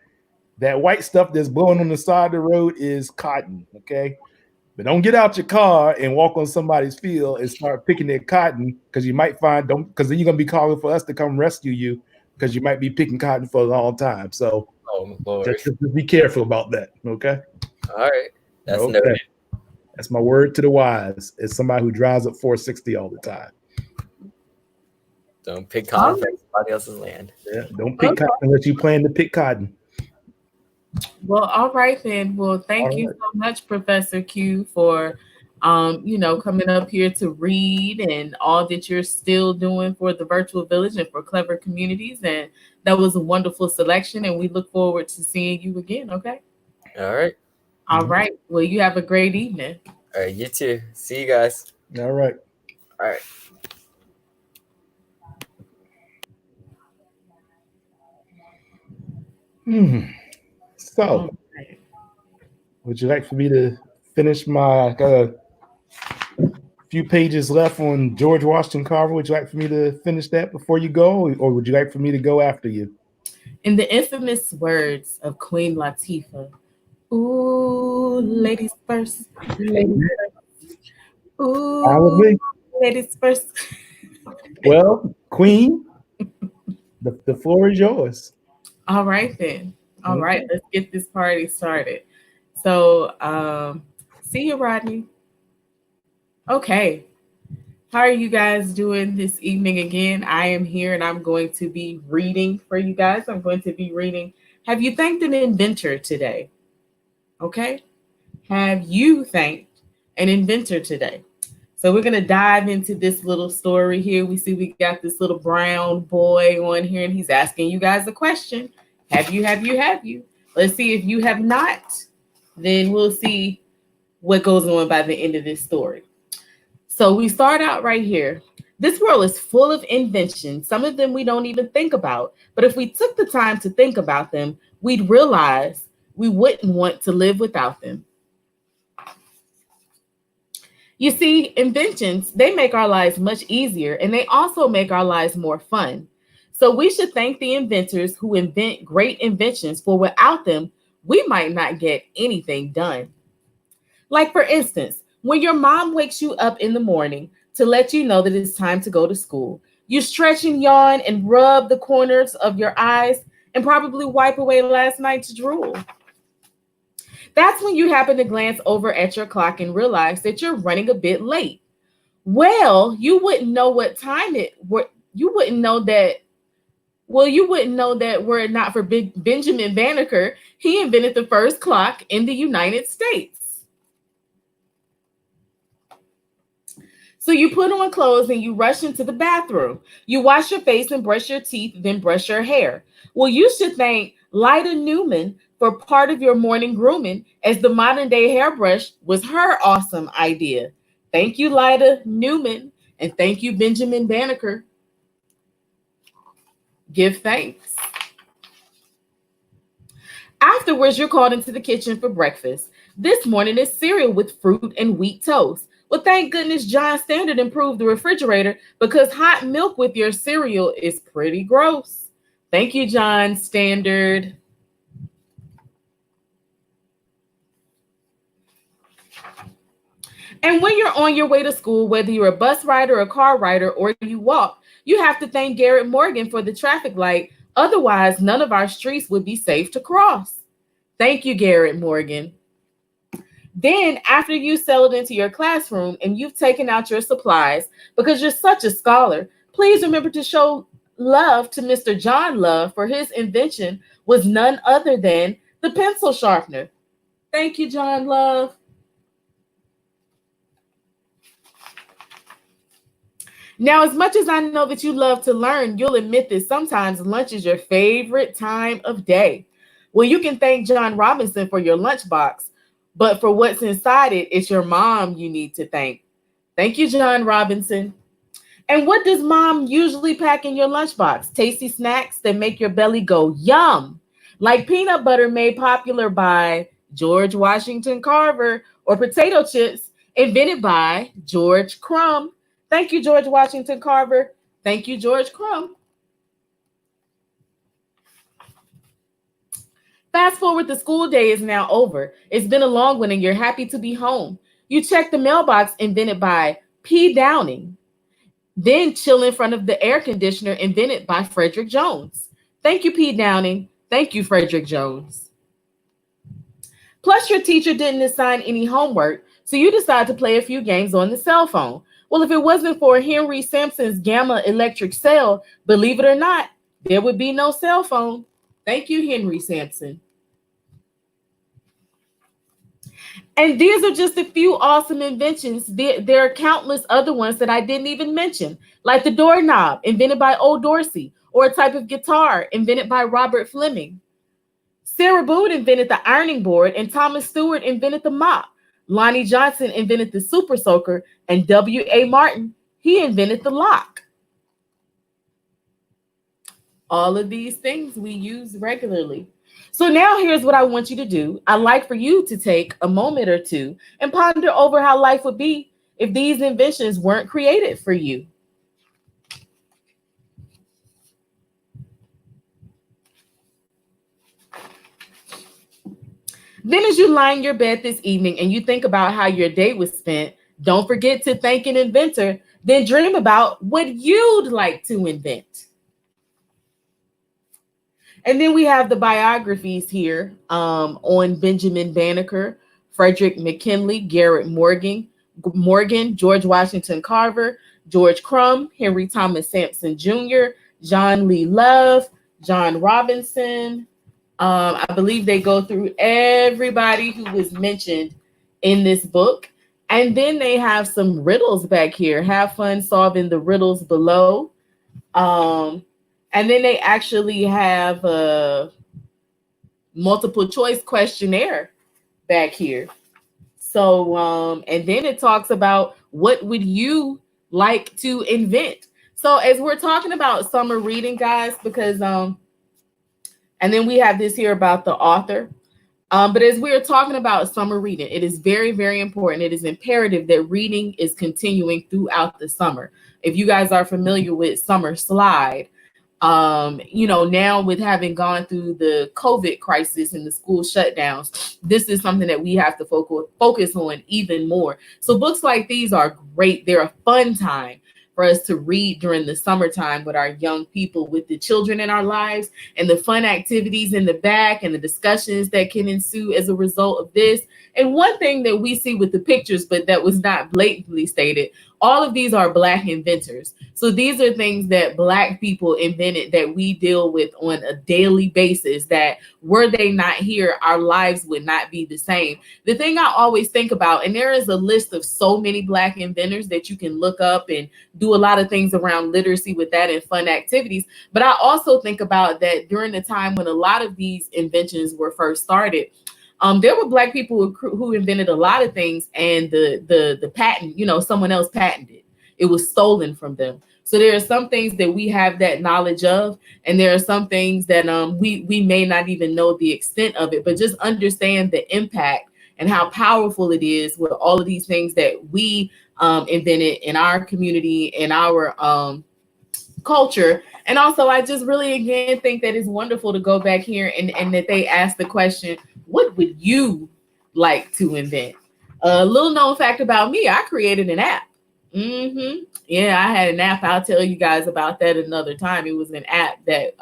that white stuff that's blowing on the side of the road is cotton. Okay, but don't get out your car and walk on somebody's field and start picking their cotton, because you might because then you're gonna be calling for us to come rescue you, because you might be picking cotton for a long time. So just be careful about that. Okay. All right. That's noted. That's my word to the wise, as somebody who drives at 460 all the time. Don't pick cotton from somebody else's land. Yeah, don't pick cotton unless you plan to pick cotton. Well, all right then. Well, thank you so much, Professor Q, for coming up here to read and all that you're still doing for the Virtual Village and for Clever Communities. And that was a wonderful selection, and we look forward to seeing you again. Okay. All right. All right. Well, you have a great evening. All right. You too. See you guys. All right. All right. So, would you like for me to finish I got a few pages left on George Washington Carver. Would you like for me to finish that before you go, or would you like for me to go after you? In the infamous words of Queen Latifah, ooh, ladies first. Ladies first. Ooh, ladies first. Well, Queen, the floor is yours. All right, then. All right, let's get this party started. So, see you, Rodney. Okay. How are you guys doing this evening again? I am here and I'm going to be reading for you guys. I'm going to be reading, Have You Thanked an Inventor Today? Okay. Have you thanked an inventor today? So we're going to dive into this little story here. We see we got this little brown boy on here and he's asking you guys a question. Have you? Let's see if you have not, then we'll see what goes on by the end of this story. So we start out right here. This world is full of inventions. Some of them we don't even think about. But if we took the time to think about them, we'd realize we wouldn't want to live without them. You see, inventions, they make our lives much easier, and they also make our lives more fun. So we should thank the inventors who invent great inventions, for without them, we might not get anything done. Like, for instance, when your mom wakes you up in the morning to let you know that it's time to go to school, you stretch and yawn and rub the corners of your eyes and probably wipe away last night's drool. That's when you happen to glance over at your clock and realize that you're running a bit late. Well, you wouldn't know what time you wouldn't know that were it not for Benjamin Banneker. He invented the first clock in the United States. So you put on clothes and you rush into the bathroom. You wash your face and brush your teeth, then brush your hair. Well, you should thank Lyda Newman for part of your morning grooming, as the modern day hairbrush was her awesome idea. Thank you, Lyda Newman, and thank you, Benjamin Banneker. Give thanks. Afterwards, you're called into the kitchen for breakfast. This morning is cereal with fruit and wheat toast. Well, thank goodness John Standard improved the refrigerator, because hot milk with your cereal is pretty gross. Thank you, John Standard. And when you're on your way to school, whether you're a bus rider, a car rider, or you walk, you have to thank Garrett Morgan for the traffic light. Otherwise, none of our streets would be safe to cross. Thank you, Garrett Morgan. Then, after you settled into your classroom and you've taken out your supplies, because you're such a scholar, please remember to show love to Mr. John Love, for his invention was none other than the pencil sharpener. Thank you, John Love. Now, as much as I know that you love to learn, you'll admit that sometimes lunch is your favorite time of day. Well, you can thank John Robinson for your lunchbox, but for what's inside it, it's your mom you need to thank. Thank you, John Robinson. And what does mom usually pack in your lunchbox? Tasty snacks that make your belly go yum, like peanut butter made popular by George Washington Carver, or potato chips invented by George Crumb. Thank you, George Washington Carver. Thank you, George Crumb. Fast forward, the school day is now over. It's been a long one and you're happy to be home. You check the mailbox invented by P. Downing. Then chill in front of the air conditioner invented by Frederick Jones. Thank you, P. Downing. Thank you, Frederick Jones. Plus, your teacher didn't assign any homework, so you decide to play a few games on the cell phone. Well, if it wasn't for Henry Sampson's Gamma electric cell, believe it or not, there would be no cell phone. Thank you, Henry Sampson. And these are just a few awesome inventions. There are countless other ones that I didn't even mention, like the doorknob, invented by O. Dorsey, or a type of guitar invented by Robert Fleming. Sarah Boone invented the ironing board, and Thomas Stewart invented the mop. Lonnie Johnson invented the super soaker, and W.A. Martin, he invented the lock. All of these things we use regularly. So now here's what I want you to do. I'd like for you to take a moment or two and ponder over how life would be if these inventions weren't created for you. Then as you lie in your bed this evening and you think about how your day was spent, don't forget to thank an inventor. Then dream about what you'd like to invent. And then we have the biographies here on Benjamin Banneker, Frederick McKinley, Garrett Morgan, George Washington Carver, George Crumb, Henry Thomas Sampson Jr., John Lee Love, John Robinson. I believe they go through everybody who was mentioned in this book. And then they have some riddles back here. Have fun solving the riddles below. And then they actually have a multiple choice questionnaire back here. So, and then it talks about what would you like to invent? So as we're talking about summer reading, guys, because, and then we have this here about the author. But as we're talking about summer reading, it is very, very important. It is imperative that reading is continuing throughout the summer. If you guys are familiar with Summer Slide, you know, now with having gone through the COVID crisis and the school shutdowns, this is something that we have to focus on even more. So books like these are great. They're a fun time for us to read during the summertime with our young people, with the children in our lives, and the fun activities in the back and the discussions that can ensue as a result of this. And one thing that we see with the pictures, but that was not blatantly stated, all of these are Black inventors. So these are things that Black people invented that we deal with on a daily basis, that were they not here, our lives would not be the same. The thing I always think about, and there is a list of so many Black inventors that you can look up and do a lot of things around literacy with that and fun activities. But I also think about that during the time when a lot of these inventions were first started, there were Black people who invented a lot of things, and the patent, someone else patented. It was stolen from them. So there are some things that we have that knowledge of, and there are some things that we may not even know the extent of it, but just understand the impact and how powerful it is with all of these things that we invented in our community, in our culture. And also, I just really, again, think that it's wonderful to go back here and that they ask the question, what would you like to invent? A little known fact about me, I created an app. Yeah, I had an app. I'll tell you guys about that another time. It was an app that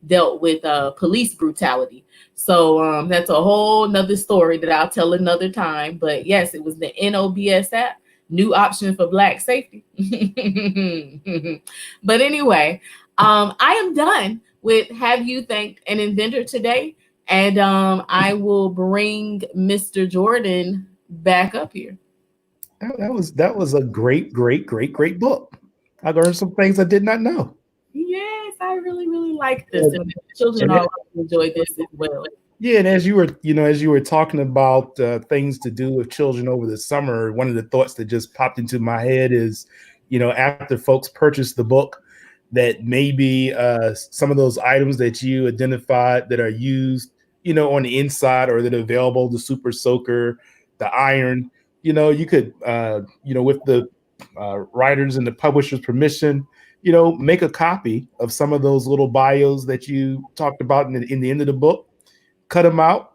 dealt with police brutality. So that's a whole nother story that I'll tell another time. But yes, it was the NOBS app, new option for Black safety. But anyway, I am done with Have You Thanked an Inventor today? And I will bring Mr. Jordan back up here. That was a great book. I learned some things I did not know. Yes, I really like this. And children all enjoy this as well. Yeah, and as you were talking about things to do with children over the summer, one of the thoughts that just popped into my head is, after folks purchase the book, that maybe some of those items that you identified that are used, on the inside or that are available, the Super Soaker, the iron, you could, with the writers and the publisher's permission, make a copy of some of those little bios that you talked about in the end of the book, cut them out,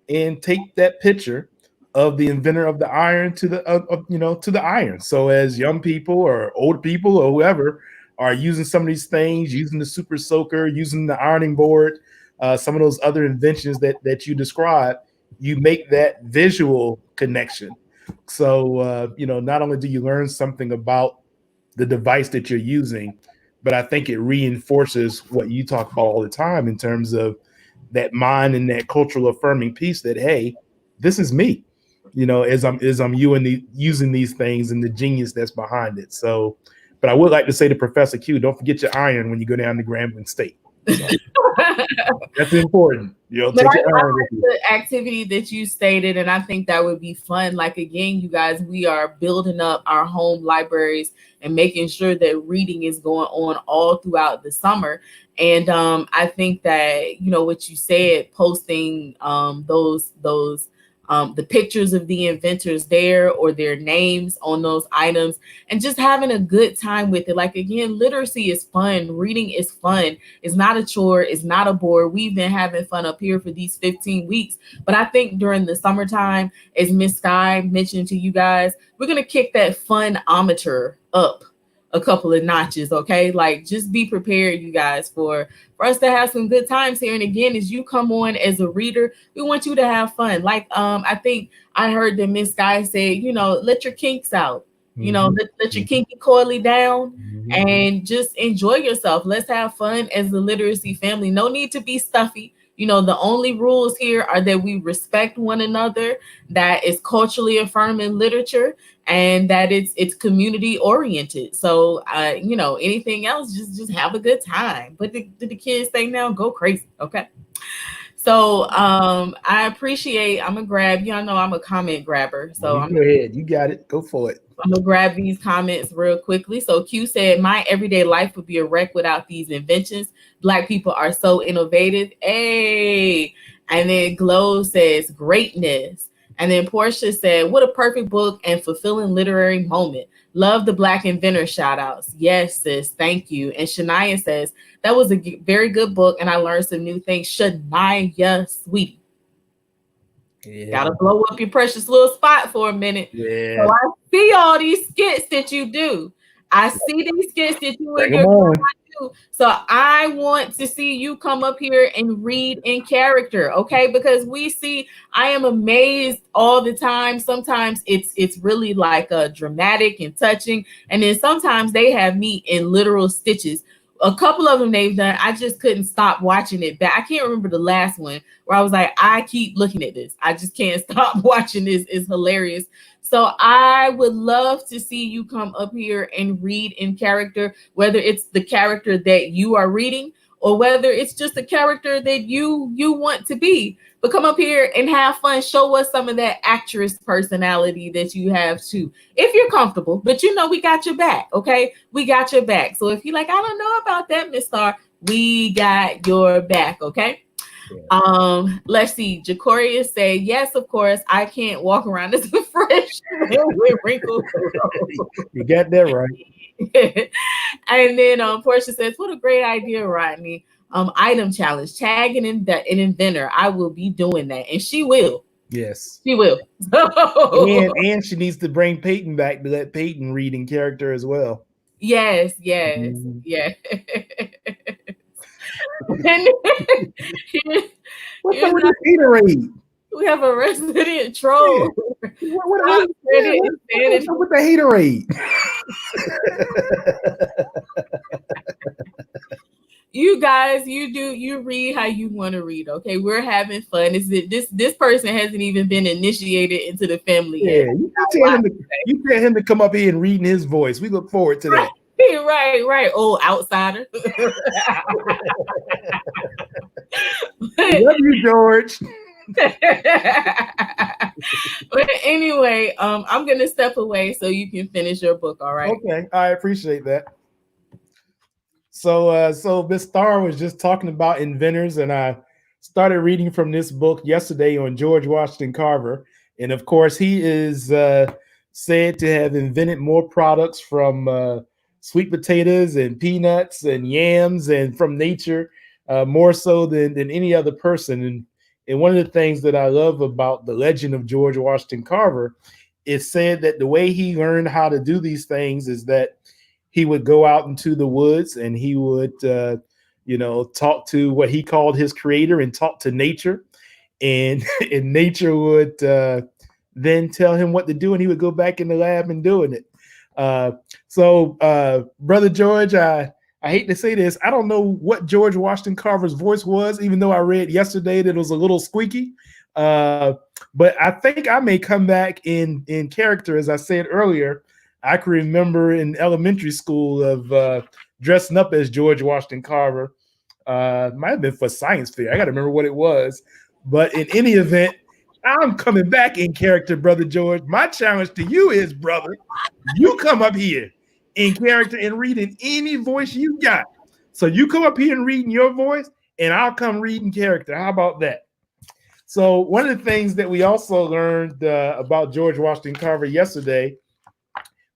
and take that picture of the inventor of the iron to the iron. So as young people or old people or whoever are using some of these things, using the Super Soaker, using the ironing board, some of those other inventions that you described, you make that visual connection. So, not only do you learn something about the device that you're using, but I think it reinforces what you talk about all the time in terms of that mind and that cultural affirming piece that, hey, this is me, as I'm using these things and the genius that's behind it. So, but I would like to say to Professor Q, don't forget your iron when you go down to Grambling State. So, that's important. But I like the activity that you stated, and I think that would be fun. Like, again, you guys, we are building up our home libraries and making sure that reading is going on all throughout the summer. And I think that, what you said, posting those the pictures of the inventors there or their names on those items and just having a good time with it. Like, again, literacy is fun. Reading is fun. It's not a chore. It's not a bore. We've been having fun up here for these 15 weeks. But I think during the summertime, as Miss Sky mentioned to you guys, we're going to kick that fun-ometer up a couple of notches, okay? Like, just be prepared, you guys, for us to have some good times here. And again, as you come on as a reader, we want you to have fun. Like, I think I heard that Miss Guy said, let your kinks out, let your kinky coily down and just enjoy yourself. Let's have fun as the literacy family. No need to be stuffy. The only rules here are that we respect one another, that it's culturally affirming literature, and that it's community oriented. So, anything else, just have a good time. But the kids say now, go crazy, okay? So I appreciate, I'm going to grab, y'all know I'm a comment grabber. So go ahead, you got it, go for it. I'm going to grab these comments real quickly. So Q said, my everyday life would be a wreck without these inventions. Black people are so innovative. Hey. And then Glow says, greatness. And then Portia said, what a perfect book and fulfilling literary moment. Love the Black inventor shout outs. Yes, sis. Thank you. And Shania says, that was a very good book and I learned some new things. Shania, sweetie. Yeah. Gotta blow up your precious little spot for a minute. Yeah. So I see all these skits that you do. I see these skits that you and your grandma too. So I want to see you come up here and read in character, okay? Because I am amazed all the time. Sometimes it's really like dramatic and touching, and then sometimes they have me in literal stitches. A couple of them they've done, I just couldn't stop watching it back. I can't remember the last one where I was like, I keep looking at this. I just can't stop watching this. It's hilarious. So I would love to see you come up here and read in character, whether it's the character that you are reading or whether it's just a character that you want to be. But come up here and have fun. Show us some of that actress personality that you have too, if you're comfortable. But we got your back, okay? We got your back. So if you're like, I don't know about that, Miss Star, we got your back, okay? Let's see. Jacoria say, yes, of course. I can't walk around as a freshman with wrinkles. You got that right. And then Portia says, what a great idea, Rodney. Item challenge, tag an inventor. I will be doing that. And she will. Yes. She will. and she needs to bring Peyton back to let Peyton read in character as well. Yes. Mm-hmm. Yeah. What's up with the haterade? We have a resident troll. Yeah. What's up with the haterade? You guys, you read how you want to read, okay? We're having fun. This person hasn't even been initiated into the family yet. Yeah, you tell him to come up here and read in his voice. We look forward to that. Right. Oh, outsider. Love you, George. But anyway, I'm gonna step away so you can finish your book. All right. Okay, I appreciate that. So Miss Star was just talking about inventors, and I started reading from this book yesterday on George Washington Carver, and of course he is said to have invented more products from sweet potatoes and peanuts and yams and from nature, more so than any other person. And one of the things that I love about the legend of George Washington Carver is said that the way he learned how to do these things is that he would go out into the woods and he would, talk to what he called his creator and talk to nature. And nature would then tell him what to do, and he would go back in the lab and doing it. So Brother George, I hate to say this, I don't know what George Washington Carver's voice was, even though I read yesterday that it was a little squeaky. But I think I may come back in character. As I said earlier, I can remember in elementary school of dressing up as George Washington Carver. Might have been for science fair. I got to remember what it was. But in any event, I'm coming back in character, Brother George. My challenge to you is, brother, you come up here in character and read in any voice you got. So you come up here and read in your voice, and I'll come read in character. How about that? So one of the things that we also learned about George Washington Carver yesterday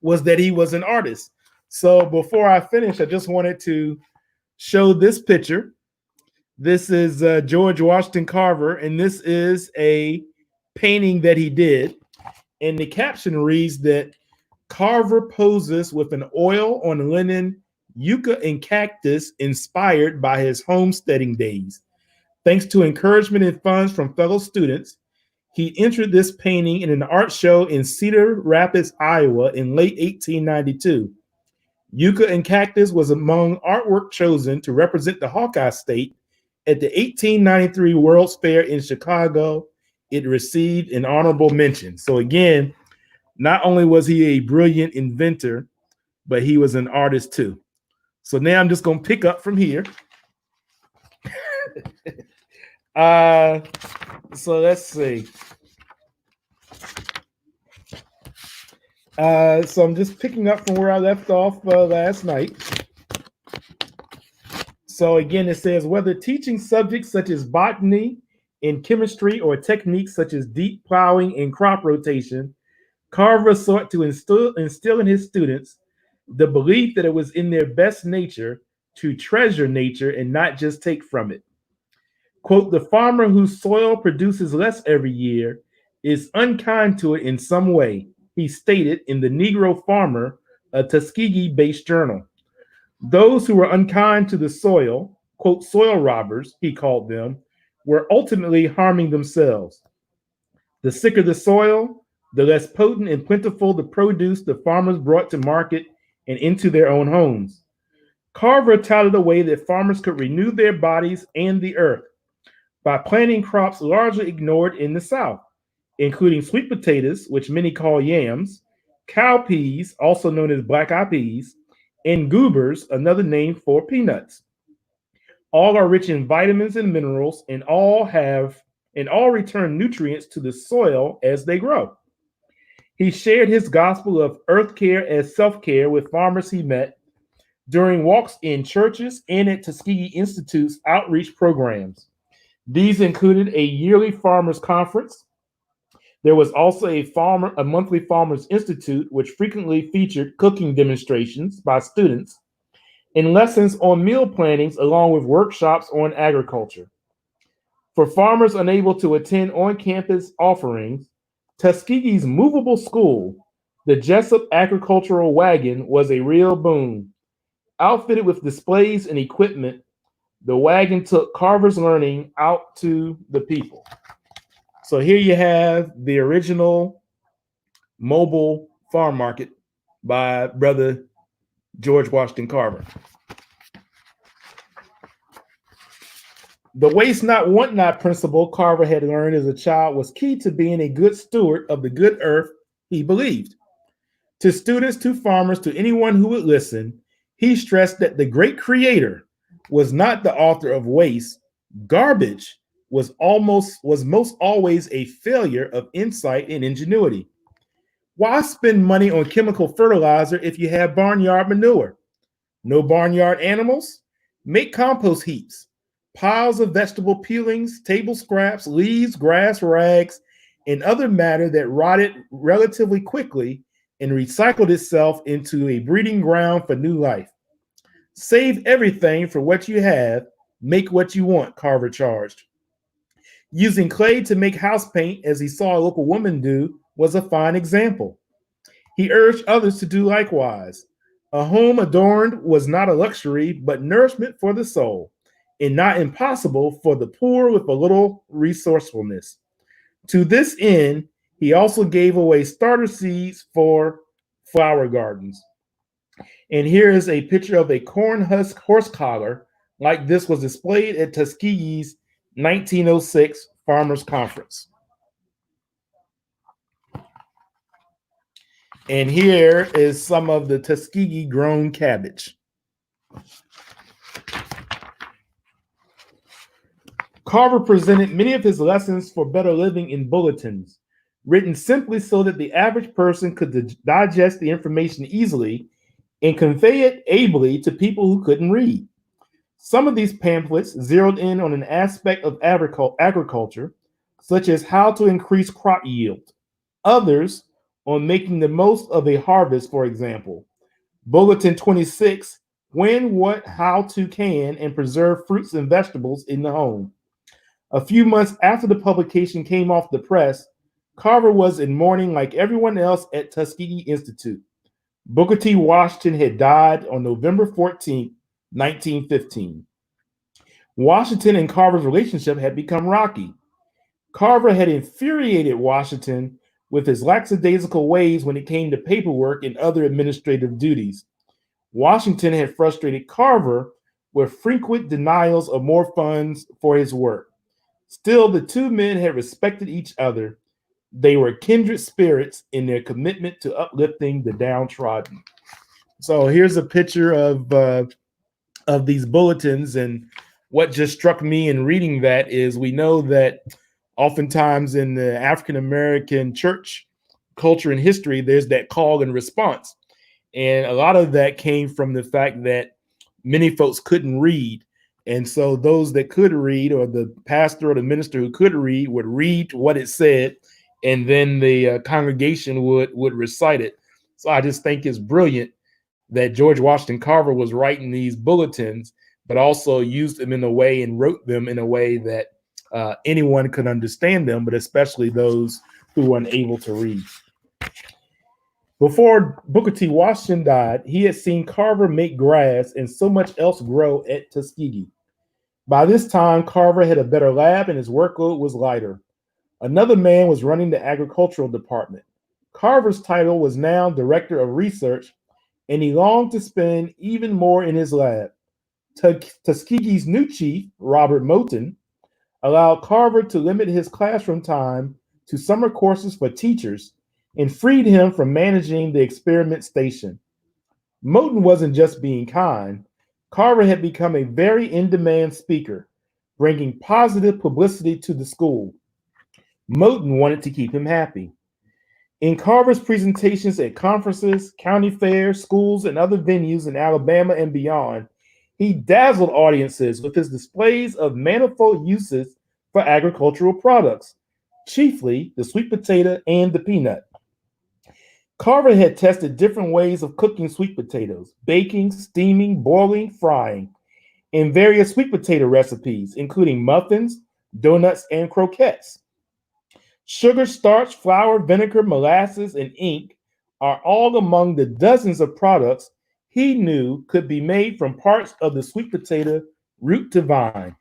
was that he was an artist. So before I finish, I just wanted to show this picture. This is George Washington Carver, and this is a painting that he did. And the caption reads that Carver poses with an oil on linen, yucca, and cactus inspired by his homesteading days. Thanks to encouragement and funds from fellow students, he entered this painting in an art show in Cedar Rapids, Iowa in late 1892. Yucca and cactus was among artwork chosen to represent the Hawkeye State at the 1893 World's Fair in Chicago. It received an honorable mention. So again, not only was he a brilliant inventor, but he was an artist too. So now I'm just going to pick up from here. So let's see. So I'm just picking up from where I left off last night. So again, it says, whether teaching subjects such as botany and chemistry or techniques such as deep plowing and crop rotation, Carver sought to instill in his students the belief that it was in their best nature to treasure nature and not just take from it. Quote, the farmer whose soil produces less every year is unkind to it in some way, he stated in the Negro Farmer, a Tuskegee-based journal. Those who were unkind to the soil, quote, soil robbers, he called them, were ultimately harming themselves. The sicker the soil, the less potent and plentiful the produce the farmers brought to market and into their own homes. Carver touted a way that farmers could renew their bodies and the earth by planting crops largely ignored in the South, including sweet potatoes, which many call yams, cowpeas, also known as black-eyed peas, and goobers, another name for peanuts. All are rich in vitamins and minerals, and all return nutrients to the soil as they grow. He shared his gospel of earth care as self-care with farmers he met during walks in churches and at Tuskegee Institute's outreach programs. These included a yearly farmers conference. There was also a monthly farmers institute, which frequently featured cooking demonstrations by students and lessons on meal plannings, along with workshops on agriculture. For farmers unable to attend on-campus offerings, Tuskegee's movable school, the Jessup Agricultural Wagon, was a real boon. Outfitted with displays and equipment, the wagon took Carver's learning out to the people. So here you have the original mobile farm market by Brother George Washington Carver. The waste not, want not principle Carver had learned as a child was key to being a good steward of the good earth he believed. To students, to farmers, to anyone who would listen, he stressed that the great creator was not the author of waste. Garbage was most always a failure of insight and ingenuity. Why spend money on chemical fertilizer if you have barnyard manure? No barnyard animals? Make compost heaps. Piles of vegetable peelings, table scraps, leaves, grass, rags, and other matter that rotted relatively quickly and recycled itself into a breeding ground for new life. Save everything for what you have, make what you want, Carver charged. Using clay to make house paint, as he saw a local woman do, was a fine example. He urged others to do likewise. A home adorned was not a luxury, but nourishment for the soul, and not impossible for the poor with a little resourcefulness. To this end, he also gave away starter seeds for flower gardens. And here is a picture of a corn husk horse collar like this was displayed at Tuskegee's 1906 Farmers Conference. And here is some of the Tuskegee grown cabbage. Carver presented many of his lessons for better living in bulletins, written simply so that the average person could digest the information easily and convey it ably to people who couldn't read. Some of these pamphlets zeroed in on an aspect of agriculture, such as how to increase crop yield. Others on making the most of a harvest, for example. Bulletin 26, when, what, how to can and preserve fruits and vegetables in the home. A few months after the publication came off the press, Carver was in mourning like everyone else at Tuskegee Institute. Booker T. Washington had died on November 14, 1915. Washington and Carver's relationship had become rocky. Carver had infuriated Washington with his lackadaisical ways when it came to paperwork and other administrative duties. Washington had frustrated Carver with frequent denials of more funds for his work. Still, the two men had respected each other. They were kindred spirits in their commitment to uplifting the downtrodden. So here's a picture of these bulletins, and what just struck me in reading that is we know that oftentimes in the African American church culture and history, there's that call and response, and a lot of that came from the fact that many folks couldn't read. And so those that could read, or the pastor or the minister who could read, would read what it said, and then the congregation would recite it. So I just think it's brilliant that George Washington Carver was writing these bulletins, but also used them in a way and wrote them in a way that anyone could understand them, but especially those who were unable to read. Before Booker T. Washington died, he had seen Carver make grass and so much else grow at Tuskegee. By this time, Carver had a better lab and his workload was lighter. Another man was running the agricultural department. Carver's title was now Director of Research, and he longed to spend even more in his lab. Tuskegee's new chief, Robert Moton, allowed Carver to limit his classroom time to summer courses for teachers and freed him from managing the experiment station. Moton wasn't just being kind. Carver had become a very in-demand speaker, bringing positive publicity to the school. Moton wanted to keep him happy. In Carver's presentations at conferences, county fairs, schools, and other venues in Alabama and beyond, he dazzled audiences with his displays of manifold uses for agricultural products, chiefly the sweet potato and the peanut. Carver had tested different ways of cooking sweet potatoes: baking, steaming, boiling, frying, and various sweet potato recipes, including muffins, donuts, and croquettes. Sugar, starch, flour, vinegar, molasses, and ink are all among the dozens of products he knew could be made from parts of the sweet potato root to vine.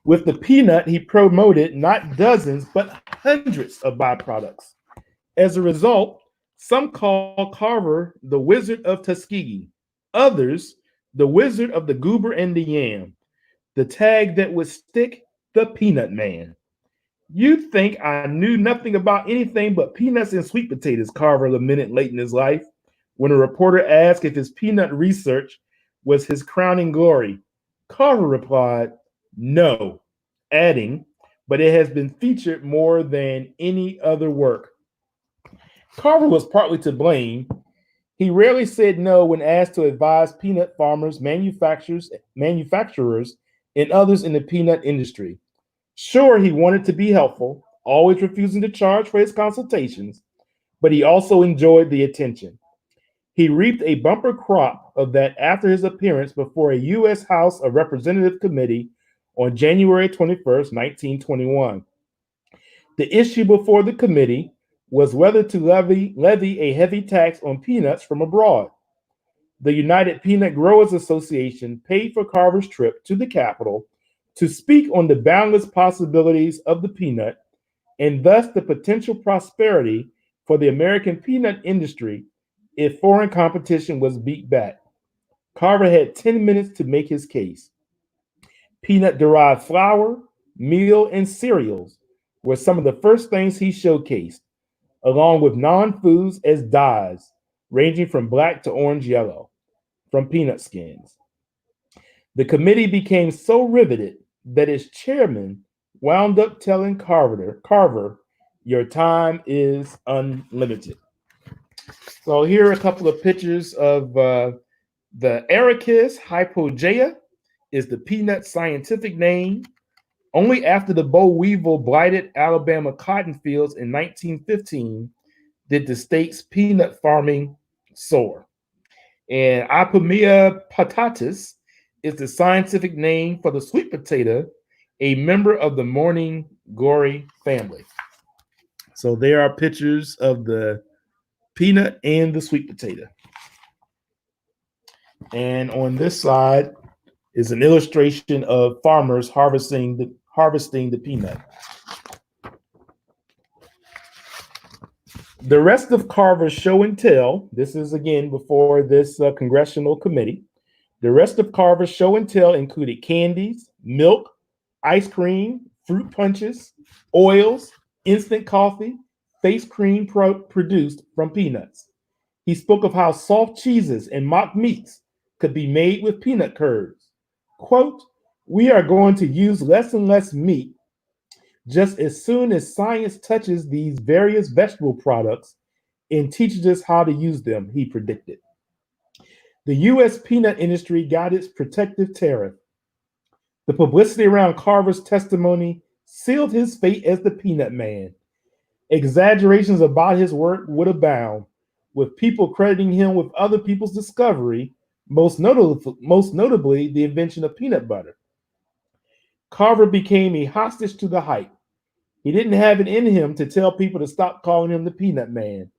With the peanut, he promoted not dozens, but hundreds of byproducts. As a result, some call Carver the Wizard of Tuskegee, others the Wizard of the Goober and the Yam, the tag that would stick, the Peanut Man. You'd think I knew nothing about anything but peanuts and sweet potatoes, Carver lamented late in his life, when a reporter asked if his peanut research was his crowning glory. Carver replied, "No," adding, "but it has been featured more than any other work." Carver was partly to blame. He rarely said no when asked to advise peanut farmers, manufacturers, and others in the peanut industry. Sure, he wanted to be helpful, always refusing to charge for his consultations, but he also enjoyed the attention. He reaped a bumper crop of that after his appearance before a U.S. House of Representatives committee on January 21st, 1921. The issue before the committee was whether to levy a heavy tax on peanuts from abroad. The United Peanut Growers Association paid for Carver's trip to the Capitol to speak on the boundless possibilities of the peanut and thus the potential prosperity for the American peanut industry if foreign competition was beat back. Carver had 10 minutes to make his case. Peanut-derived flour, meal, and cereals were some of the first things he showcased, along with non-foods as dyes, ranging from black to orange yellow, from peanut skins. The committee became so riveted that its chairman wound up telling Carver, "Your time is unlimited." So here are a couple of pictures of the Arachis hypogaea is the peanut scientific name. Only after the boll weevil blighted Alabama cotton fields in 1915 did the state's peanut farming soar. And Ipomoea patatus is the scientific name for the sweet potato, a member of the morning glory family. So there are pictures of the peanut and the sweet potato. And on this side is an illustration of farmers harvesting the peanut. The rest of Carver's show and tell, this is again before this congressional committee. The rest of Carver's show and tell included candies, milk, ice cream, fruit punches, oils, instant coffee, face cream produced from peanuts. He spoke of how soft cheeses and mock meats could be made with peanut curds. Quote, "We are going to use less and less meat just as soon as science touches these various vegetable products and teaches us how to use them," he predicted. The U.S. peanut industry got its protective tariff. The publicity around Carver's testimony sealed his fate as the Peanut Man. Exaggerations about his work would abound, with people crediting him with other people's discovery, most notably the invention of peanut butter. Carver became a hostage to the hype. He didn't have it in him to tell people to stop calling him the Peanut Man.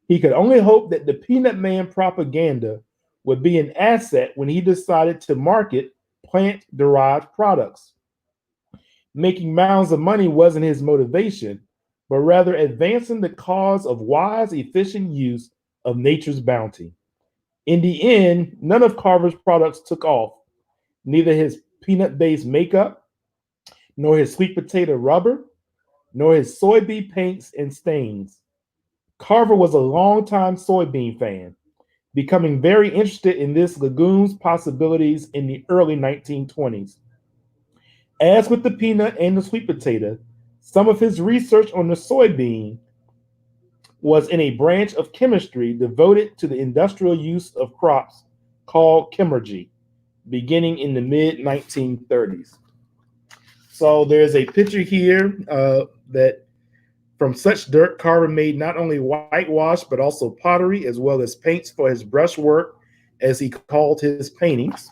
He could only hope that the Peanut Man propaganda would be an asset when he decided to market plant-derived products. Making mounds of money wasn't his motivation, but rather advancing the cause of wise, efficient use of nature's bounty. In the end, none of Carver's products took off, neither his peanut-based makeup, nor his sweet potato rubber, nor his soybean paints and stains. Carver was a longtime soybean fan, becoming very interested in this legume's possibilities in the early 1920s. As with the peanut and the sweet potato, some of his research on the soybean was in a branch of chemistry devoted to the industrial use of crops called chemurgy, beginning in the mid-1930s. So there's a picture here that from such dirt, Carver made not only whitewash, but also pottery, as well as paints for his brushwork, as he called his paintings.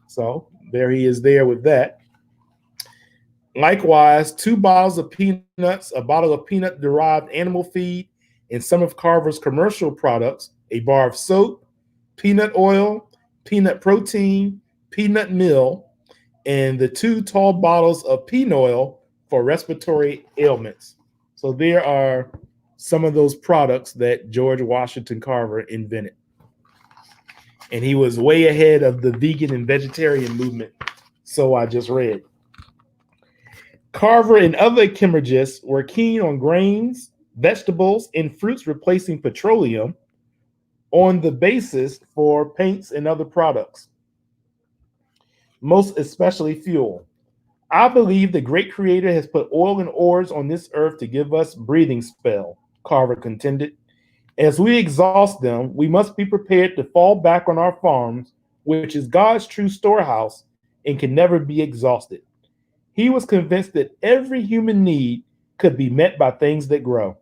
So there he is there with that. Likewise, 2 bottles of peanuts, a bottle of peanut-derived animal feed, and some of Carver's commercial products, a bar of soap, peanut oil, peanut protein, peanut meal, and the 2 tall bottles of peanut oil for respiratory ailments. So there are some of those products that George Washington Carver invented. And he was way ahead of the vegan and vegetarian movement, so I just read. Carver and other chemurgists were keen on grains, vegetables, and fruits replacing petroleum on the basis for paints and other products, most especially fuel. I believe the great creator has put oil and ores on this earth to give us breathing spell, Carver contended. As we exhaust them, we must be prepared to fall back on our farms, which is God's true storehouse and can never be exhausted. He was convinced that every human need could be met by things that grow.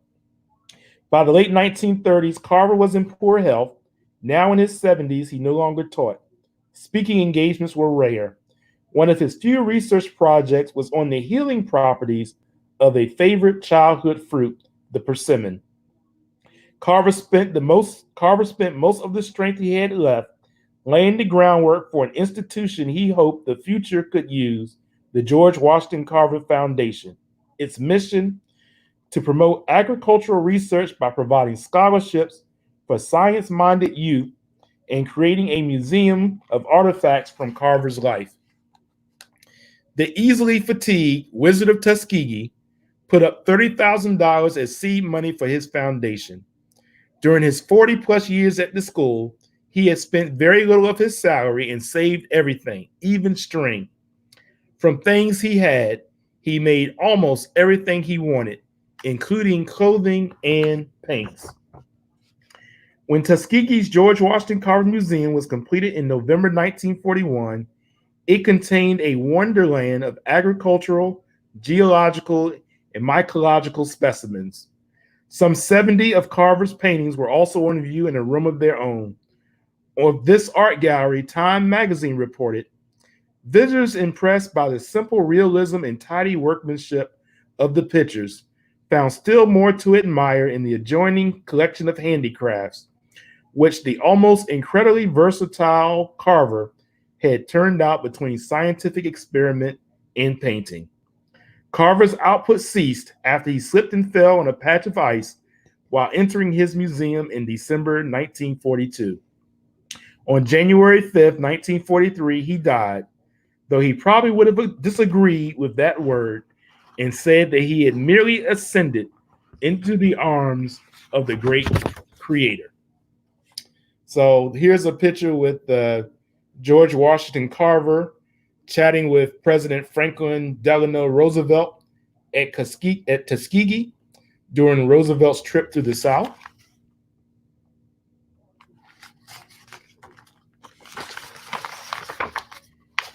By the late 1930s, Carver was in poor health. Now in his 70s, he no longer taught. Speaking engagements were rare. One of his few research projects was on the healing properties of a favorite childhood fruit, the persimmon. Carver spent most of the strength he had left laying the groundwork for an institution he hoped the future could use, the George Washington Carver Foundation. Its mission: to promote agricultural research by providing scholarships for science-minded youth and creating a museum of artifacts from Carver's life. The easily fatigued Wizard of Tuskegee put up $30,000 as seed money for his foundation. During his 40-plus years at the school, he had spent very little of his salary and saved everything, even string. From things he had, he made almost everything he wanted, including clothing and paints. When Tuskegee's George Washington Carver Museum was completed in November 1941, it contained a wonderland of agricultural, geological, and mycological specimens. Some 70 of Carver's paintings were also on view in a room of their own. On this art gallery, Time magazine reported, visitors impressed by the simple realism and tidy workmanship of the pictures found still more to admire in the adjoining collection of handicrafts, which the almost incredibly versatile Carver had turned out between scientific experiment and painting. Carver's output ceased after he slipped and fell on a patch of ice while entering his museum in December 1942. On January 5th, 1943, he died, though he probably would have disagreed with that word and said that he had merely ascended into the arms of the great creator. So here's a picture with George Washington Carver chatting with President Franklin Delano Roosevelt at Tuskegee during Roosevelt's trip to the South.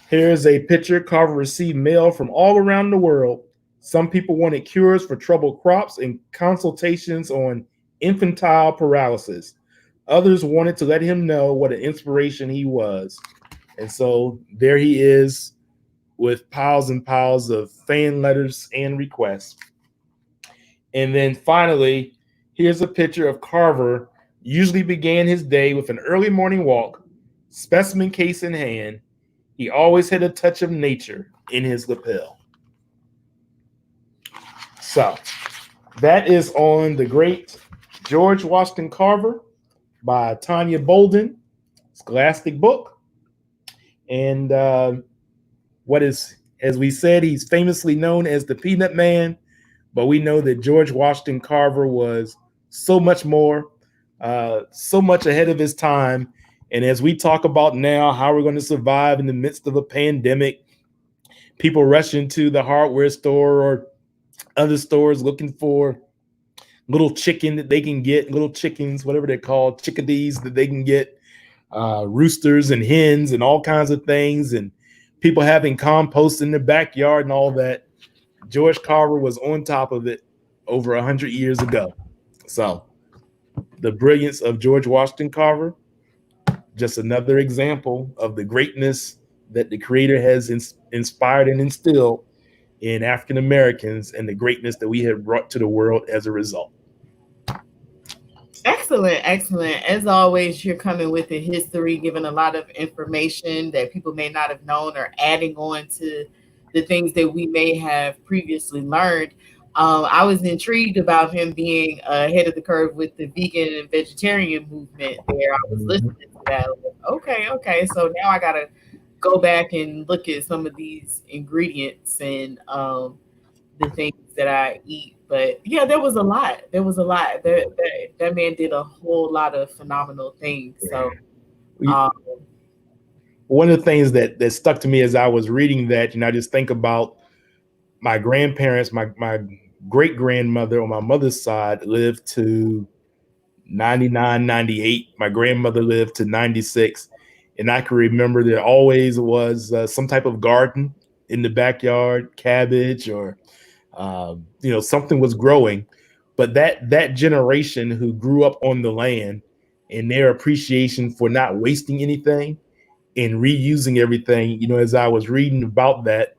Here's a picture. Carver received mail from all around the world. Some people wanted cures for troubled crops and consultations on infantile paralysis. Others wanted to let him know what an inspiration he was. And so there he is with piles and piles of fan letters and requests. And then finally, here's a picture of Carver. Usually began his day with an early morning walk, specimen case in hand. He always had a touch of nature in his lapel. So that is on the great George Washington Carver by Tanya Bolden, Scholastic book. And what is, as we said, he's famously known as the Peanut Man, but we know that George Washington Carver was so much more, so much ahead of his time. And as we talk about now, how we're going to survive in the midst of a pandemic, people rush into the hardware store or other stores looking for little chicken that they can get, little chickens, whatever they're called, chickadees that they can get, roosters and hens and all kinds of things, and people having compost in their backyard and all that. George Carver was on top of it over 100 years ago. So the brilliance of George Washington Carver, just another example of the greatness that the Creator has inspired and instilled in African Americans and the greatness that we have brought to the world as a result. Excellent, excellent. As always, you're coming with the history, giving a lot of information that people may not have known or adding on to the things that we may have previously learned. I was intrigued about him being ahead of the curve with the vegan and vegetarian movement there. I was listening to that. Okay. So now I got to go back and look at some of these ingredients and the things that I eat. But yeah, there was a lot. That man did a whole lot of phenomenal things. So one of the things that stuck to me as I was reading that, I just think about my grandparents, my great grandmother on my mother's side lived to 99, 98. My grandmother lived to 96. And I can remember there always was some type of garden in the backyard, cabbage or, something was growing. But that generation who grew up on the land and their appreciation for not wasting anything and reusing everything, as I was reading about that,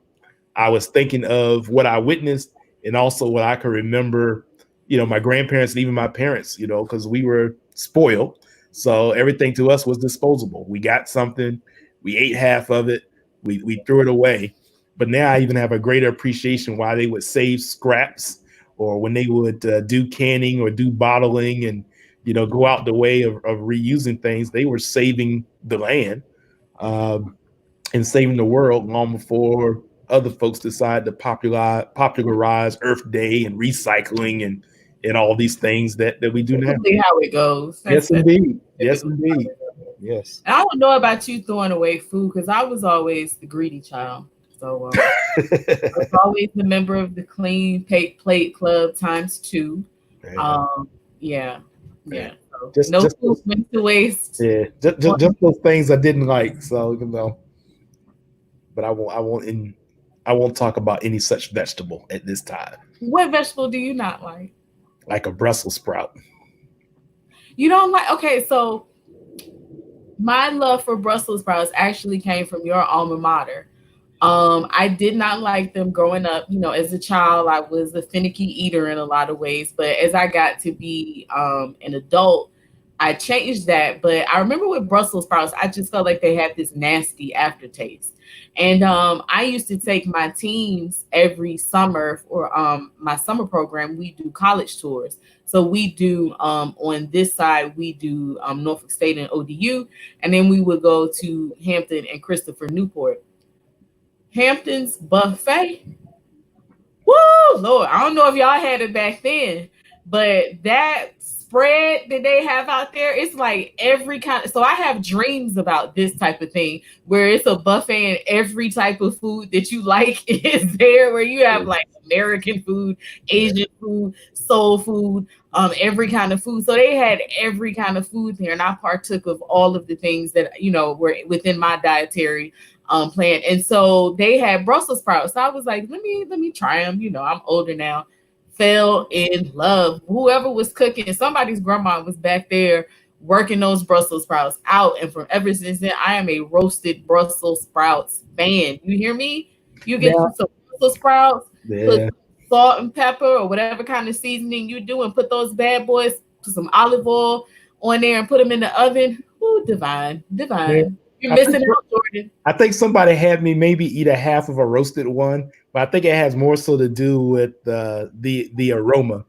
I was thinking of what I witnessed and also what I can remember, my grandparents and even my parents, because we were spoiled. So everything to us was disposable. We got something, we ate half of it, we threw it away. But now I even have a greater appreciation why they would save scraps, or when they would do canning or do bottling and, go out the way of reusing things. They were saving the land and saving the world long before other folks decided to popularize Earth Day and recycling and all these things that we do now. That's how it goes. Yes, indeed. Yes, indeed. Yes. I don't know about you throwing away food because I was always the greedy child. So I was always a member of the Clean Plate Club ×2. Yeah. So no food went to waste. Yeah, just those things I didn't like. So but I won't talk about any such vegetable at this time. What vegetable do you not like? Like a Brussels sprout. You don't like? Okay, so my love for Brussels sprouts actually came from your alma mater. I did not like them growing up. As a child, I was a finicky eater in a lot of ways. But as I got to be an adult, I changed that. But I remember with Brussels sprouts, I just felt like they had this nasty aftertaste. And I used to take my teams every summer for my summer program. We do college tours. So we do on this side, we do Norfolk State and ODU. And then we would go to Hampton and Christopher Newport. Hampton's buffet. Woo, Lord. I don't know if y'all had it back then, but that spread that they have out there, it's like every kind of, so I have dreams about this type of thing where it's a buffet and every type of food that you like is there, where you have like American food, Asian food, soul food, every kind of food. So they had every kind of food there, and I partook of all of the things that were within my dietary plan. And so they had Brussels sprouts. So I was like, let me try them. I'm older now. Fell in love. Whoever was cooking, somebody's grandma was back there working those Brussels sprouts out. And from ever since then, I am a roasted Brussels sprouts fan. You hear me? You get some Brussels sprouts, put salt and pepper or whatever kind of seasoning you do, and put those bad boys, put some olive oil on there and put them in the oven. Ooh, divine. Yeah. You're missing out, Jordan. I think somebody had me maybe eat a half of a roasted one, but I think it has more so to do with the aroma.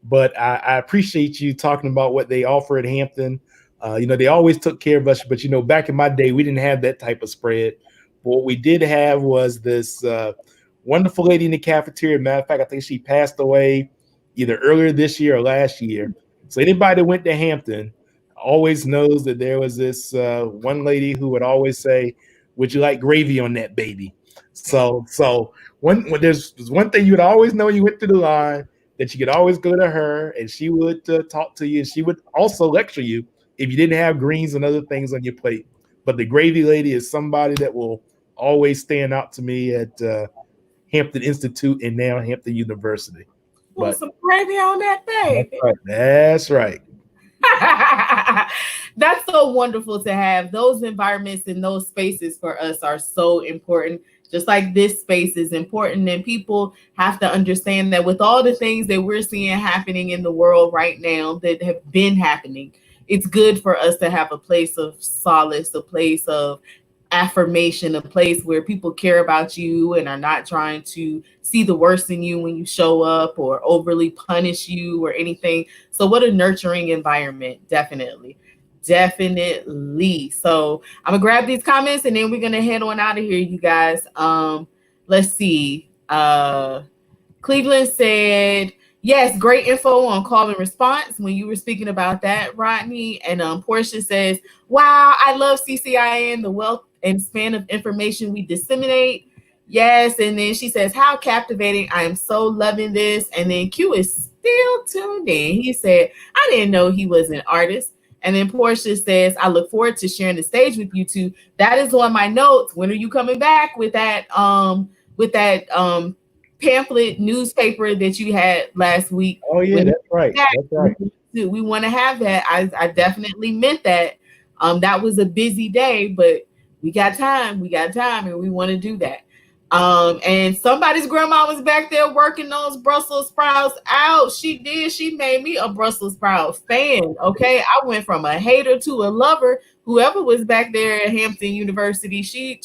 But I appreciate you talking about what they offer at Hampton. They always took care of us, but back in my day, we didn't have that type of spread. But what we did have was this wonderful lady in the cafeteria. Matter of fact, I think she passed away either earlier this year or last year. So anybody that went to Hampton always knows that there was this one lady who would always say, "Would you like gravy on that baby?" So when there's one thing you would always know when you went through the line, that you could always go to her and she would talk to you, and she would also lecture you if you didn't have greens and other things on your plate. But the gravy lady is somebody that will always stand out to me at Hampton Institute and now Hampton University. Want some gravy on that baby? That's right. That's so wonderful to have. Those environments and those spaces for us are so important. Just like this space is important, and people have to understand that with all the things that we're seeing happening in the world right now that have been happening, it's good for us to have a place of solace, a place of affirmation, a place where people care about you and are not trying to see the worst in you when you show up or overly punish you or anything. So what a nurturing environment. Definitely. So I'm gonna grab these comments and then we're gonna head on out of here, you guys. Let's see. Cleveland said, yes, great info on call and response when you were speaking about that, Rodney. And Portia says, wow, I love CCIN, the wealth and span of information we disseminate. Yes. And then she says, how captivating. I am so loving this. And then Q is still tuned in. He said, I didn't know he was an artist. And then Portia says, I look forward to sharing the stage with you two. That is on my notes. When are you coming back with that pamphlet newspaper that you had last week? Oh yeah, that's right. That's right. We want to have that. I definitely meant that. That was a busy day, but we got time. And we want to do that. And somebody's grandma was back there working those Brussels sprouts out. She did. She made me a Brussels sprout fan. Okay. I went from a hater to a lover. Whoever was back there at Hampton University, she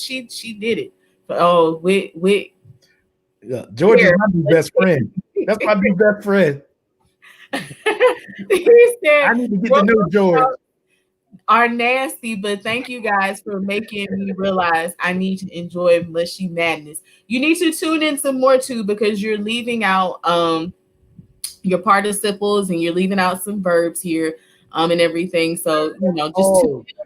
did it. Oh, with George is my new best friend. That's my new best friend. He said, I need to get to know George. Are nasty, but thank you guys for making me realize I need to enjoy mushy madness. You need to tune in some more too, because you're leaving out your participles and you're leaving out some verbs here and everything. So tune in a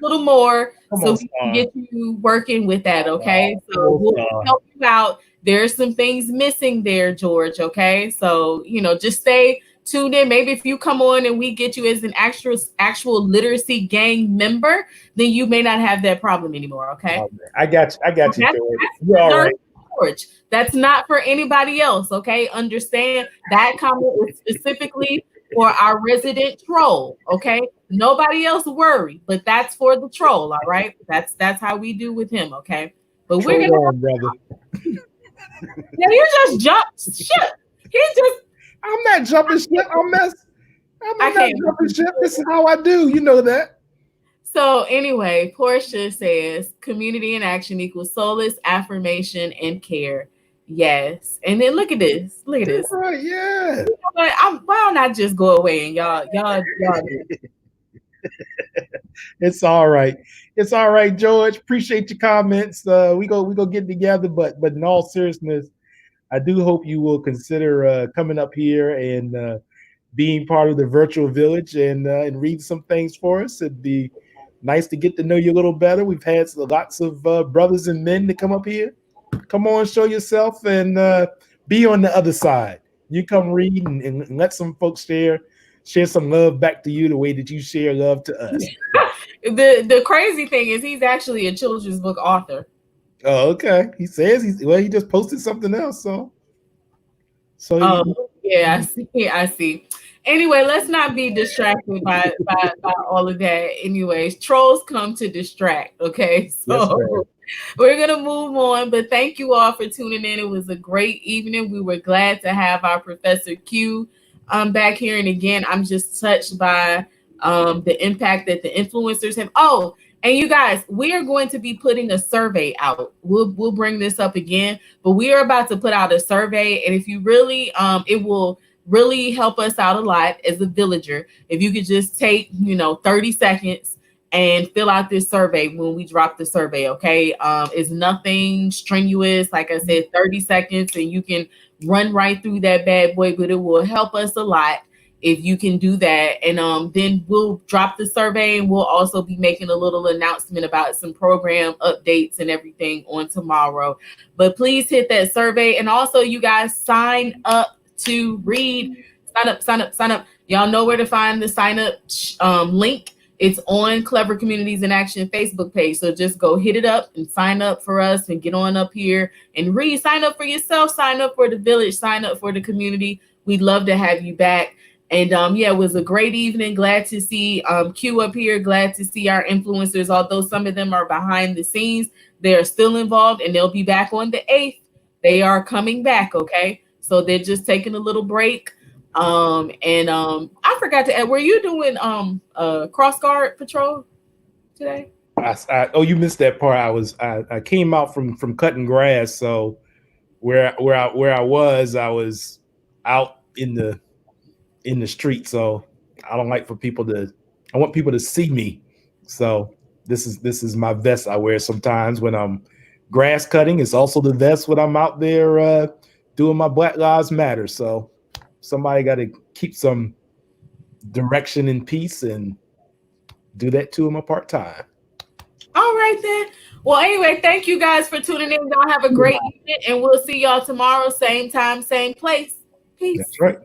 little more so we can get you working with that. Okay, so we'll help you out. There's some things missing there, George. Okay, so just stay tuned in. Maybe if you come on and we get you as an actual literacy gang member, then you may not have that problem anymore. Okay. I got you, George. You're all right. George. That's not for anybody else. Okay. Understand that comment is specifically for our resident troll. Okay. Nobody else worry, but that's for the troll. All right. That's how we do with him. Okay. But we're gonna brother. Yeah, you just jumped shit. I'm not jumping ship. I'm not jumping ship. This is how I do. You know that. So anyway, Portia says community in action equals solace, affirmation, and care. Yes. And then look at this. That's right. Yeah. Why don't I just go away and y'all. It's all right. It's all right, George. Appreciate your comments. We go get together, but in all seriousness, I do hope you will consider coming up here and being part of the virtual village and read some things for us. It'd be nice to get to know you a little better. We've had lots of brothers and men to come up here. Come on, show yourself and be on the other side. You come read and let some folks share some love back to you the way that you share love to us. The crazy thing is he's actually a children's book author. Oh, okay. He says he just posted something else. So yeah, I see. Anyway, let's not be distracted by all of that. Anyways, trolls come to distract. Okay, so We're going to move on, but thank you all for tuning in. It was a great evening. We were glad to have our Professor Q back here. And again, I'm just touched by the impact that the influencers have. Oh, and you guys, we are going to be putting a survey out. We'll bring this up again, but we are about to put out a survey. And if you really, it will really help us out a lot as a villager. If you could just take, 30 seconds and fill out this survey when we drop the survey, okay? It's nothing strenuous. Like I said, 30 seconds and you can run right through that bad boy, but it will help us a lot if you can do that. And then we'll drop the survey and we'll also be making a little announcement about some program updates and everything on tomorrow. But please hit that survey. And also you guys sign up to read. Sign up. Y'all know where to find the sign up link. It's on Clever Communities in Action Facebook page. So just go hit it up and sign up for us and get on up here and read. Sign up for yourself. Sign up for the village. Sign up for the community. We'd love to have you back. And it was a great evening. Glad to see Q up here. Glad to see our influencers. Although some of them are behind the scenes, they are still involved and they'll be back on the 8th. They are coming back, okay? So they're just taking a little break. I forgot to add, were you doing cross guard patrol today? You missed that part. I came out from cutting grass, so where I was out in the street. So I don't like I want people to see me. So this is my vest I wear sometimes when I'm grass cutting. It's also the vest when I'm out there doing my Black Lives Matter. So somebody got to keep some direction and peace and do that too in my part-time. All right then. Well, anyway, thank you guys for tuning in. Y'all have a great evening and we'll see y'all tomorrow, same time, same place. Peace. That's right.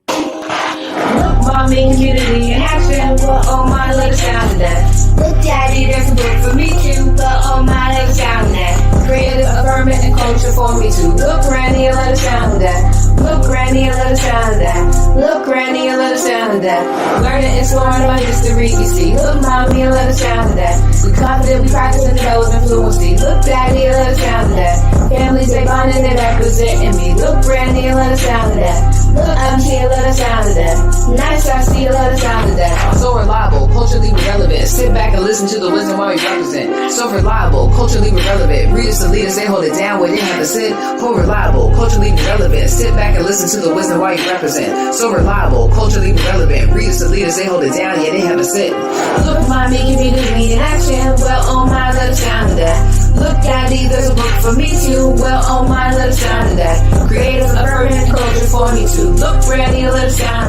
Look, mommy, community in action. But oh my, let us down to that. Look, daddy, there's a book for me too. But oh my, let us down to that. Creative, affirming, and culture for me too. Look, granny, let us down to that. Look, granny, let us down to that. Look, granny, let us down to that. Learning and exploring about history, you see. Look, mommy, let us down to that. We confident, we practice and develop fluency. Look, daddy, let us down to that. Families, they bonding, they representing me. Look, granny, let us down to that. Look, I'm here, let us down to that. Nice, I see, let us down to that. So reliable, culturally relevant. Sit back and listen to the wisdom while we represent. So reliable, culturally relevant. Readers to leaders, they hold it down where they have to sit. So reliable, culturally relevant. Sit back and listen to the wisdom while you represent. So reliable, culturally relevant. Readers to leaders, they hold it down, yeah, they have to sit. Look, mommy, community in action. Well, oh my, let us down to that. Look, daddy, there's a book for me too. Well, oh my, let us down to that. Creative, affirming, culture for me too. Look, granny, let us down